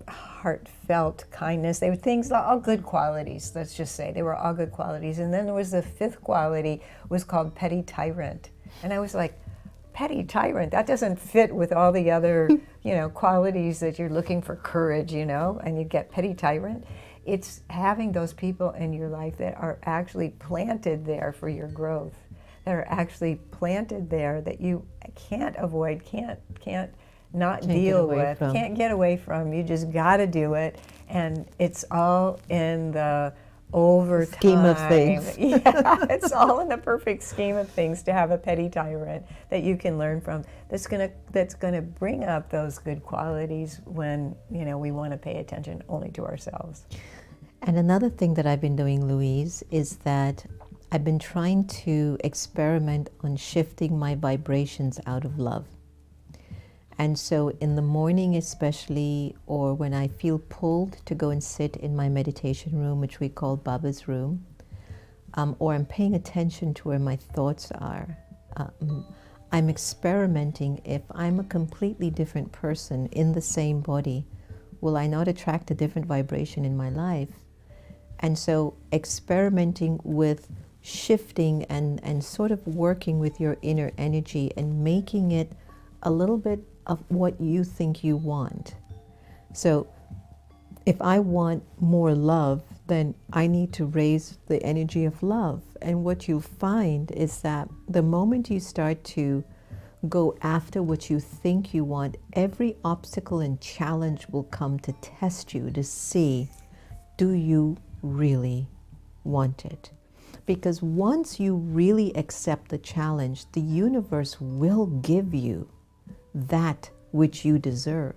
heartfelt kindness. They were things, all good qualities, let's just say. They were all good qualities. And then there was the fifth quality, was called petty tyrant. And I was like, petty tyrant, that doesn't fit with all the other, qualities that you're looking for, courage, and you get petty tyrant. It's having those people in your life that are actually planted there for your growth, that are actually planted there that you can't avoid, can't deal with, can't get away from. You just got to do it, and it's all in the overtime scheme of things. Yeah, it's all in the perfect scheme of things to have a petty tyrant that you can learn from. That's gonna bring up those good qualities when we want to pay attention only to ourselves. And another thing that I've been doing, Louise, is that I've been trying to experiment on shifting my vibrations out of love. And so in the morning especially, or when I feel pulled to go and sit in my meditation room, which we call Baba's room, or I'm paying attention to where my thoughts are, I'm experimenting. If I'm a completely different person in the same body, will I not attract a different vibration in my life? And so experimenting with shifting and sort of working with your inner energy and making it a little bit of what you think you want. So if I want more love, then I need to raise the energy of love. And what you find is that the moment you start to go after what you think you want, every obstacle and challenge will come to test you to see, do you really want it? Because once you really accept the challenge, the universe will give you that which you deserve.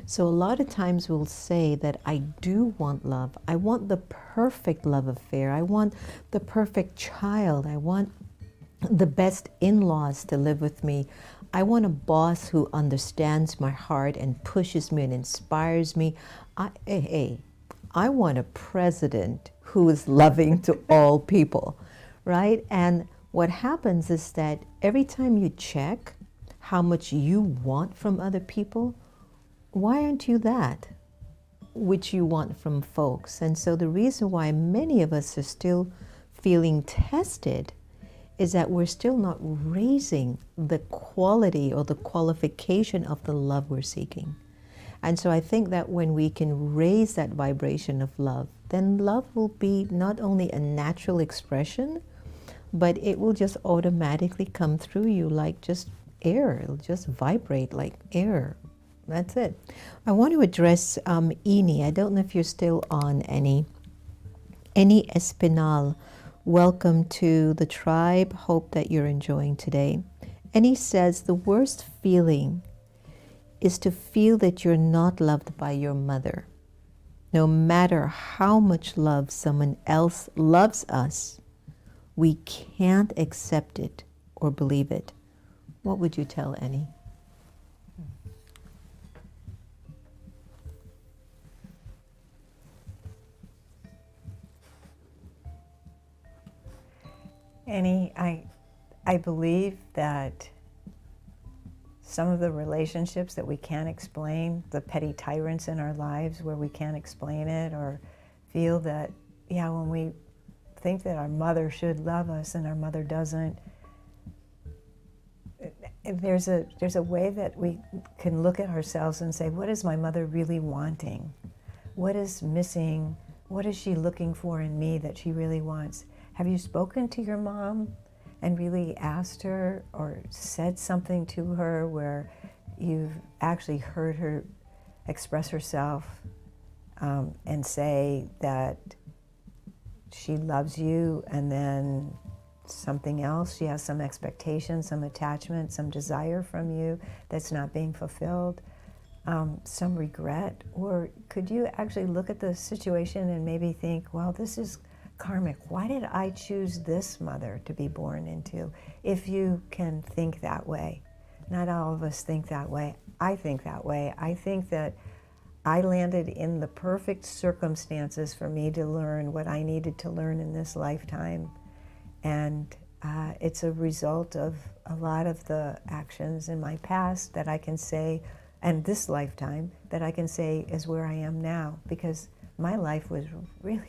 So a lot of times we'll say that I do want love. I want the perfect love affair. I want the perfect child. I want the best in-laws to live with me. I want a boss who understands my heart and pushes me and inspires me. I want a president who is loving to all people, right? And what happens is that every time you check how much you want from other people, why aren't you that which you want from folks? And so the reason why many of us are still feeling tested is that we're still not raising the quality or the qualification of the love we're seeking. And so I think that when we can raise that vibration of love, then love will be not only a natural expression, but it will just automatically come through you like just air. It'll just vibrate like air. That's it. I want to address Eni. I don't know if you're still on, Eni. Eni Espinal, welcome to the tribe. Hope that you're enjoying today. Eni says the worst feeling is to feel that you're not loved by your mother. No matter how much love someone else loves us, we can't accept it or believe it. What would you tell Eni? Annie, I believe that some of the relationships that we can't explain, the petty tyrants in our lives where we can't explain it or feel that, yeah, when we think that our mother should love us and our mother doesn't, there's a way that we can look at ourselves and say, what is my mother really wanting? What is missing? What is she looking for in me that she really wants? Have you spoken to your mom and really asked her or said something to her where you've actually heard her express herself and say that she loves you, and then something else, she has some expectation, some attachment, some desire from you that's not being fulfilled, some regret? Or could you actually look at the situation and maybe think, well, this is karmic. Why did I choose this mother to be born into? If you can think that way. Not all of us think that way. I think that way. I think that I landed in the perfect circumstances for me to learn what I needed to learn in this lifetime. And it's a result of a lot of the actions in my past that I can say, and this lifetime, that I can say is where I am now. Because my life was really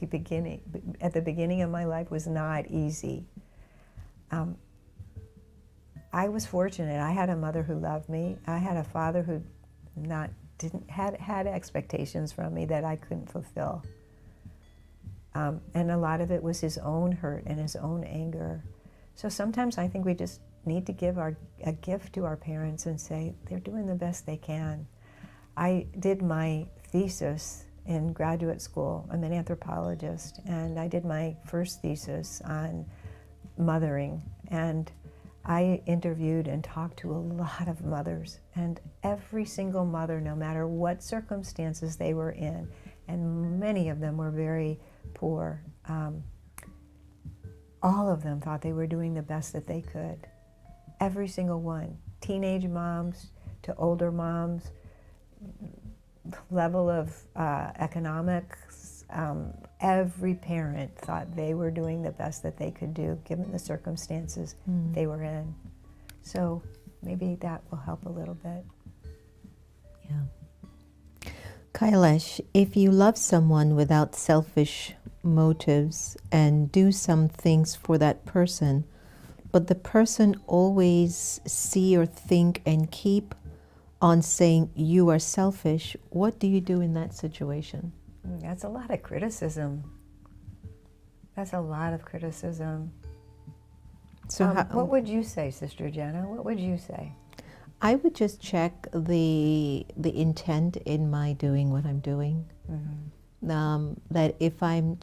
at the beginning of my life was not easy. I was fortunate. I had a mother who loved me. I had a father who had expectations from me that I couldn't fulfill. And a lot of it was his own hurt and his own anger. So sometimes I think we just need to give a gift to our parents and say they're doing the best they can. I did my thesis in graduate school. I'm an anthropologist, and I did my first thesis on mothering. And I interviewed and talked to a lot of mothers, and every single mother, no matter what circumstances they were in, and many of them were very poor, all of them thought they were doing the best that they could. Every single one, teenage moms to older moms, level of economics, every parent thought they were doing the best that they could do given the circumstances they were in. So maybe that will help a little bit. Yeah. Kailash, if you love someone without selfish motives and do some things for that person, but the person always see or think and keep on saying you are selfish, what do you do in that situation? That's a lot of criticism. That's a lot of criticism. So what would you say, Sister Jenna? What would you say? I would just check the intent in my doing what I'm doing. That if I'm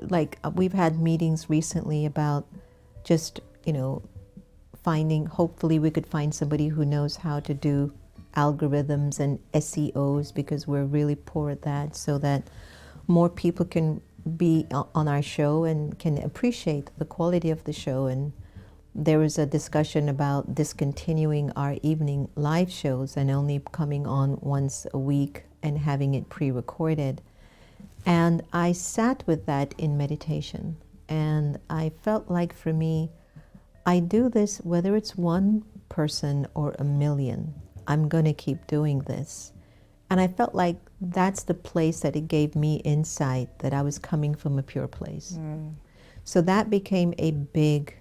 like we've had meetings recently about just finding. Hopefully, we could find somebody who knows how to do algorithms and SEOs, because we're really poor at that, so that more people can be on our show and can appreciate the quality of the show. And there was a discussion about discontinuing our evening live shows and only coming on once a week and having it pre-recorded. And I sat with that in meditation, and I felt like, for me, I do this whether it's one person or a million. I'm going to keep doing this. And I felt like that's the place that it gave me insight that I was coming from a pure place. So that became a big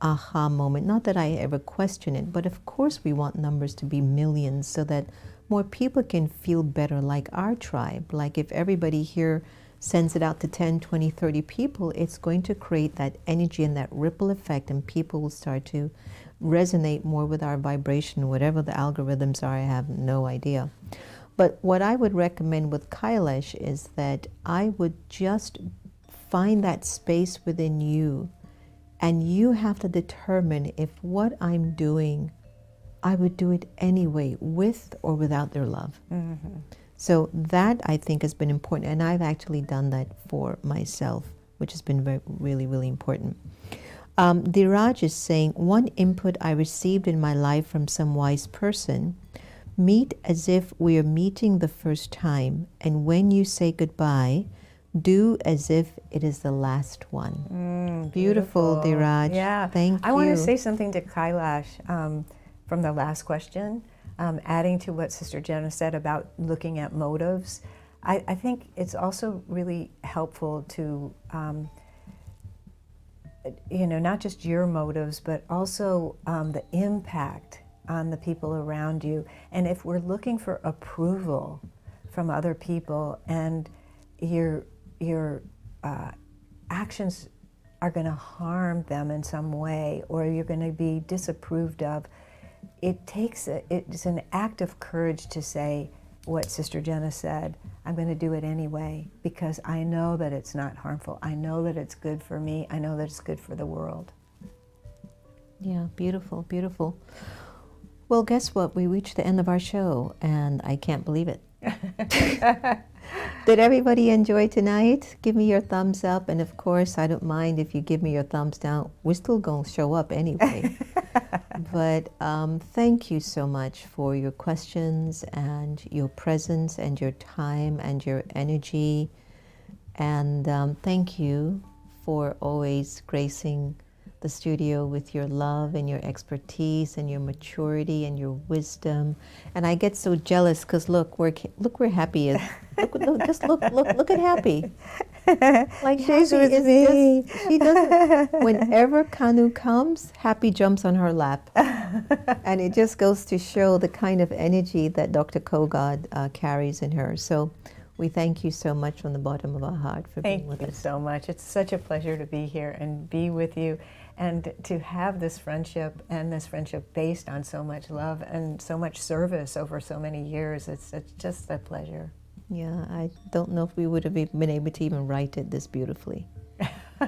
aha moment. Not that I ever question it, but of course we want numbers to be millions so that more people can feel better, like our tribe. Like if everybody here sends it out to 10, 20, 30 people, it's going to create that energy and that ripple effect, and people will start to resonate more with our vibration, whatever the algorithms are. I have no idea. But what I would recommend with Kailash is that I would just find that space within you, and you have to determine if what I'm doing, I would do it anyway, with or without their love. So that, I think, has been important, and I've actually done that for myself, which has been really, really important. Dhiraj is saying, one input I received in my life from some wise person: meet as if we are meeting the first time, and when you say goodbye, do as if it is the last one. Beautiful, Dhiraj. Yeah. Thank you. I want to say something to Kailash from the last question, adding to what Sister Jenna said about looking at motives. I think it's also really helpful to, not just your motives, but also the impact on the people around you. And if we're looking for approval from other people, and your actions are going to harm them in some way, or you're going to be disapproved of, it's an act of courage to say what Sister Jenna said: I'm going to do it anyway, because I know that it's not harmful. I know that it's good for me. I know that it's good for the world. Yeah, beautiful, beautiful. Well, guess what? We reached the end of our show, and I can't believe it. Did everybody enjoy tonight? Give me your thumbs up, and of course, I don't mind if you give me your thumbs down. We're still going to show up anyway. But thank you so much for your questions and your presence and your time and your energy. And thank you for always gracing the studio with your love and your expertise and your maturity and your wisdom. And I get so jealous because look where Happy is. Look at Happy. Like She's Happy with is me. just, she doesn't. Whenever Kanu comes, Happy jumps on her lap, and it just goes to show the kind of energy that Dr. Kogod carries in her. So we thank you so much from the bottom of our heart for being with us. Thank you so much. It's such a pleasure to be here and be with you, and to have this friendship, and this friendship based on so much love and so much service over so many years. It's just a pleasure. Yeah, I don't know if we would have been able to even write it this beautifully.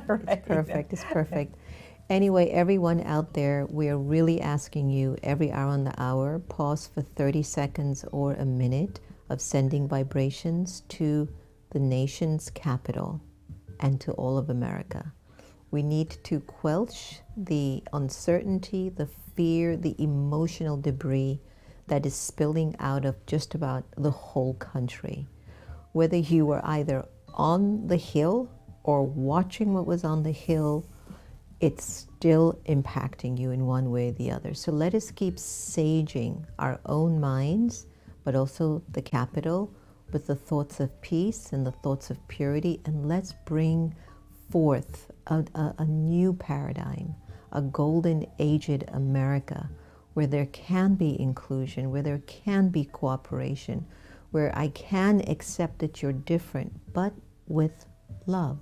Right. It's perfect. It's perfect. Anyway, everyone out there, we are really asking you every hour on the hour, pause for 30 seconds or a minute of sending vibrations to the nation's capital and to all of America. We need to quelch the uncertainty, the fear, the emotional debris that is spilling out of just about the whole country. Whether you were either on the hill or watching what was on the hill, it's still impacting you in one way or the other. So let us keep saging our own minds, but also the capital, with the thoughts of peace and the thoughts of purity, and let's bring forth a new paradigm, a golden aged America, where there can be inclusion, where there can be cooperation, where I can accept that you're different, but with love.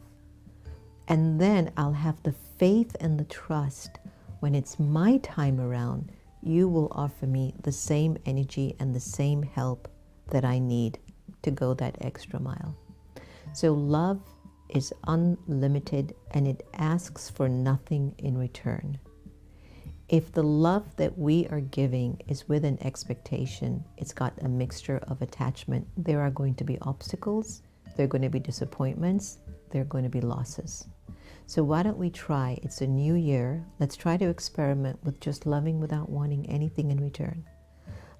And then I'll have the faith and the trust, when it's my time around, you will offer me the same energy and the same help that I need to go that extra mile. So love is unlimited, and it asks for nothing in return. if the love that we are giving is with an expectation, it's got a mixture of attachment, there are going to be obstacles, there are going to be disappointments, there are going to be losses. So why don't we try, it's a new year, let's try to experiment with just loving without wanting anything in return.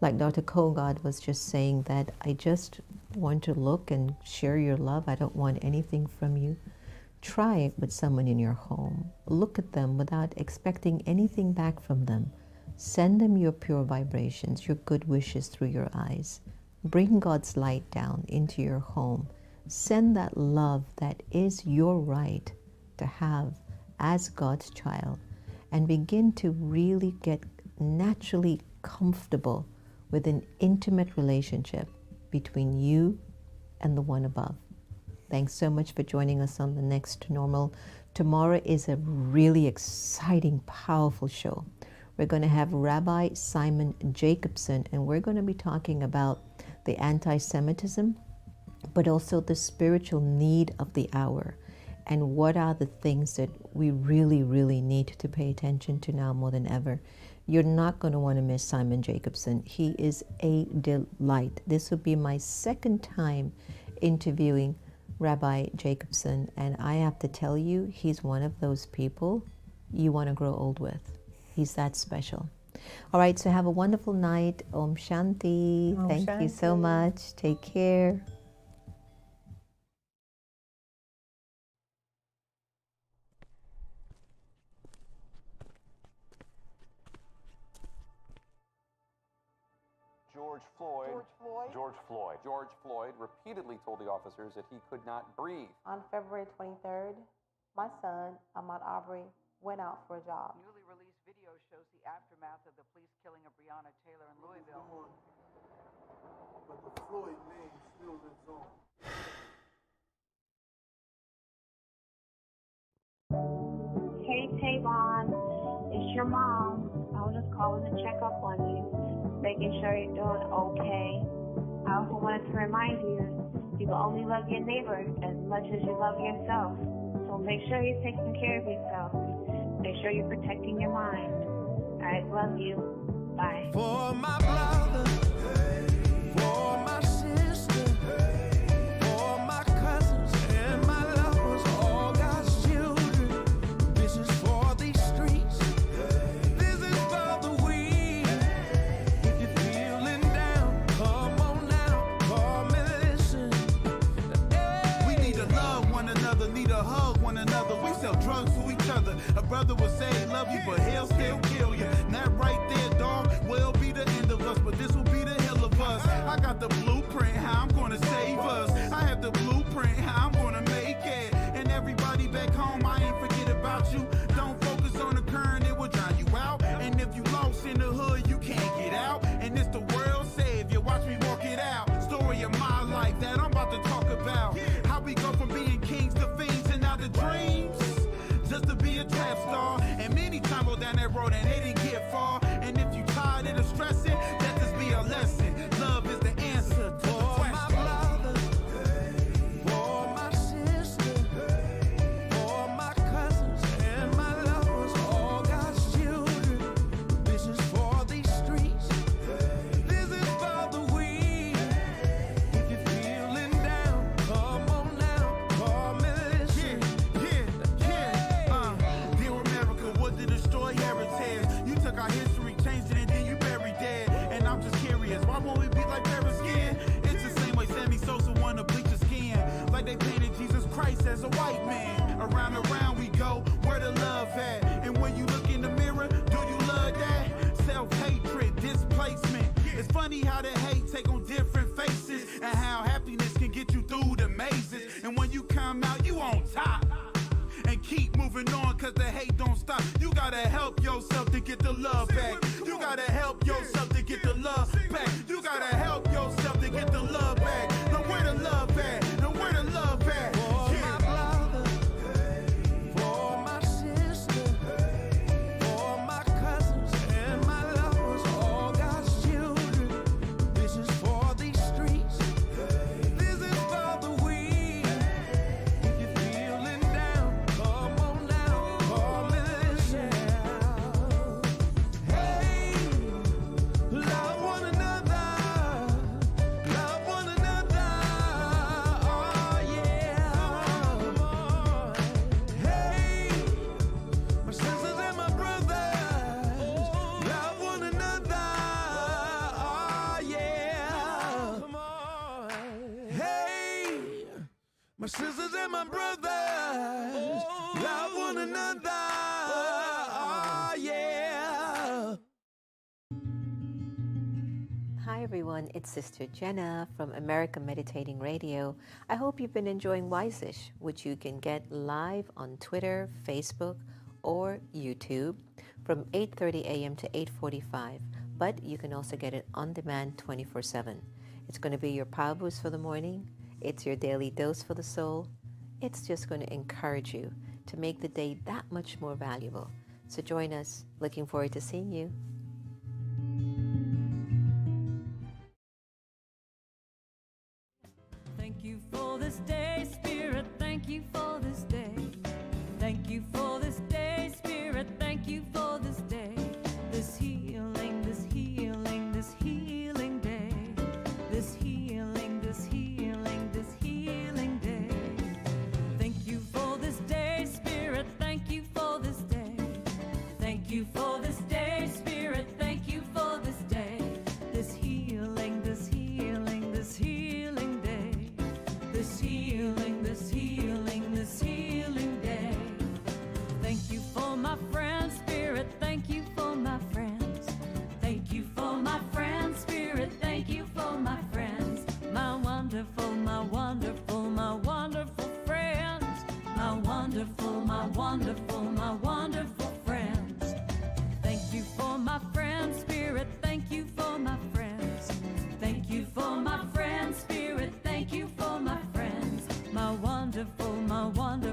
Like Dr. Kogod was just saying that I just want to look and share your love, I don't want anything from you. Try it with someone in your home. Look at them without expecting anything back from them. Send them your pure vibrations, your good wishes through your eyes. Bring God's light down into your home. Send that love that is your right to have as God's child, and begin to really get naturally comfortable with an intimate relationship between you and the one above. Thanks so much for joining us on The Next Normal. Tomorrow is a really exciting, powerful show. We're going to have Rabbi Simon Jacobson, and we're going to be talking about the anti-Semitism, but also the spiritual need of the hour, and what are the things that we really, really need to pay attention to now more than ever. You're not going to want to miss Simon Jacobson. He is a delight. This will be my second time interviewing Rabbi Jacobson, and I have to tell you, he's one of those people you want to grow old with. He's that special. All right, so have a wonderful night. Om Shanti. Om Thank you so Shanti. much. Take care. George Floyd repeatedly told the officers that he could not breathe. On February 23rd, my son, Ahmaud Arbery, went out for a job. Newly released video shows the aftermath of the police killing of Breonna Taylor in Louisville. But the Floyd name still lives on. Hey, Tavon, it's your mom. I was just calling to check up on you, making sure you're doing okay. I also wanted to remind you, you can only love your neighbor as much as you love yourself. So make sure you're taking care of yourself. Make sure you're protecting your mind. All right, love you. Bye. For my brother, for my sister, for my cousins and my lovers, all God's children. This is for these streets. This is for the weak. If you're feeling down, come on now, come and listen. We need to love one another, need to hug one another. We sell drugs to each other. A brother will say he love you, but he'll still kill you. That right there, dog, will be the end of us, but this will be the hell of us. I got the blueprint, how I'm gonna save us. I have the blueprint, how I'm gonna make it. And everybody back home, I ain't forget about you. Don't focus on the current, it will drown you out. And if you lost in the hood, you can't get out. And it's the world savior, watch me walk it out. Story of my life that I'm about to talk about. How we go from being kings to fiends and now to dreams. Just to be a trap star. And many times go down that road and they didn't get far. And if you tired of the stressing, let this be a lesson. Love is the answer to the question. My brother, for my sister, for my cousins and my lovers, all God's children. This is for these streets. This is for the weak. If you're feeling down, come on now, come and listen. Dear America, what to destroy heritage? You took our history, changed it, and then you buried dead. And I'm just curious, why won't we be like Paris skin? It's the same way Sammy Sosa wanna bleach his skin. Like they painted Jesus Christ as a white man. Around and around we go, where the love at? And when you look in the mirror, do you love that? Self-hatred, displacement. It's funny how the hate take on different faces, and how happiness can get you through the mazes. And when you come out, you on top. And keep moving on, cause the hate don't stop. You gotta help yourself to get the love back. You gotta help yourself to get the love back. You gotta help yourself to get the love back. Now where the love at? Now where the love at? For my brother, for my sister, for my cousins and my lovers, all God's children. This is for these streets. This is for the weak. If you're feeling down, come on now, come and listen. My sisters and my brothers, love one another. Oh, yeah. Hi everyone, it's Sister Jenna from American Meditating Radio. I hope you've been enjoying Wise-ish, which you can get live on Twitter, Facebook, or YouTube from 8:30 a.m. to 8:45. But you can also get it on demand 24/7. It's going to be your power boost for the morning. It's your daily dose for the soul. It's just going to encourage you to make the day that much more valuable. So join us. Looking forward to seeing you. Thank you for this day, Spirit. Thank you for this day. Thank you for this day, Spirit. Thank you for this day. This healing, this healing, this healing day. This healing, this healing, this healing day. Thank you for this day, Spirit. Thank you for this day. Thank you for this day, Spirit. Thank you for this day. This healing, this healing, this healing day. This healing, this healing, this healing day. Thank you for my friends, Spirit. Thank you for my friends. Thank you for my friends, Spirit. Thank you for my friends. My wonderful, my wonderful, my wonderful friends. My wonderful, my wonderful, my wonderful friends. Thank you for my friends, Spirit. Thank you for my friends. Thank you for my friends, Spirit. Thank you for my friends. My wonderful, my wonderful.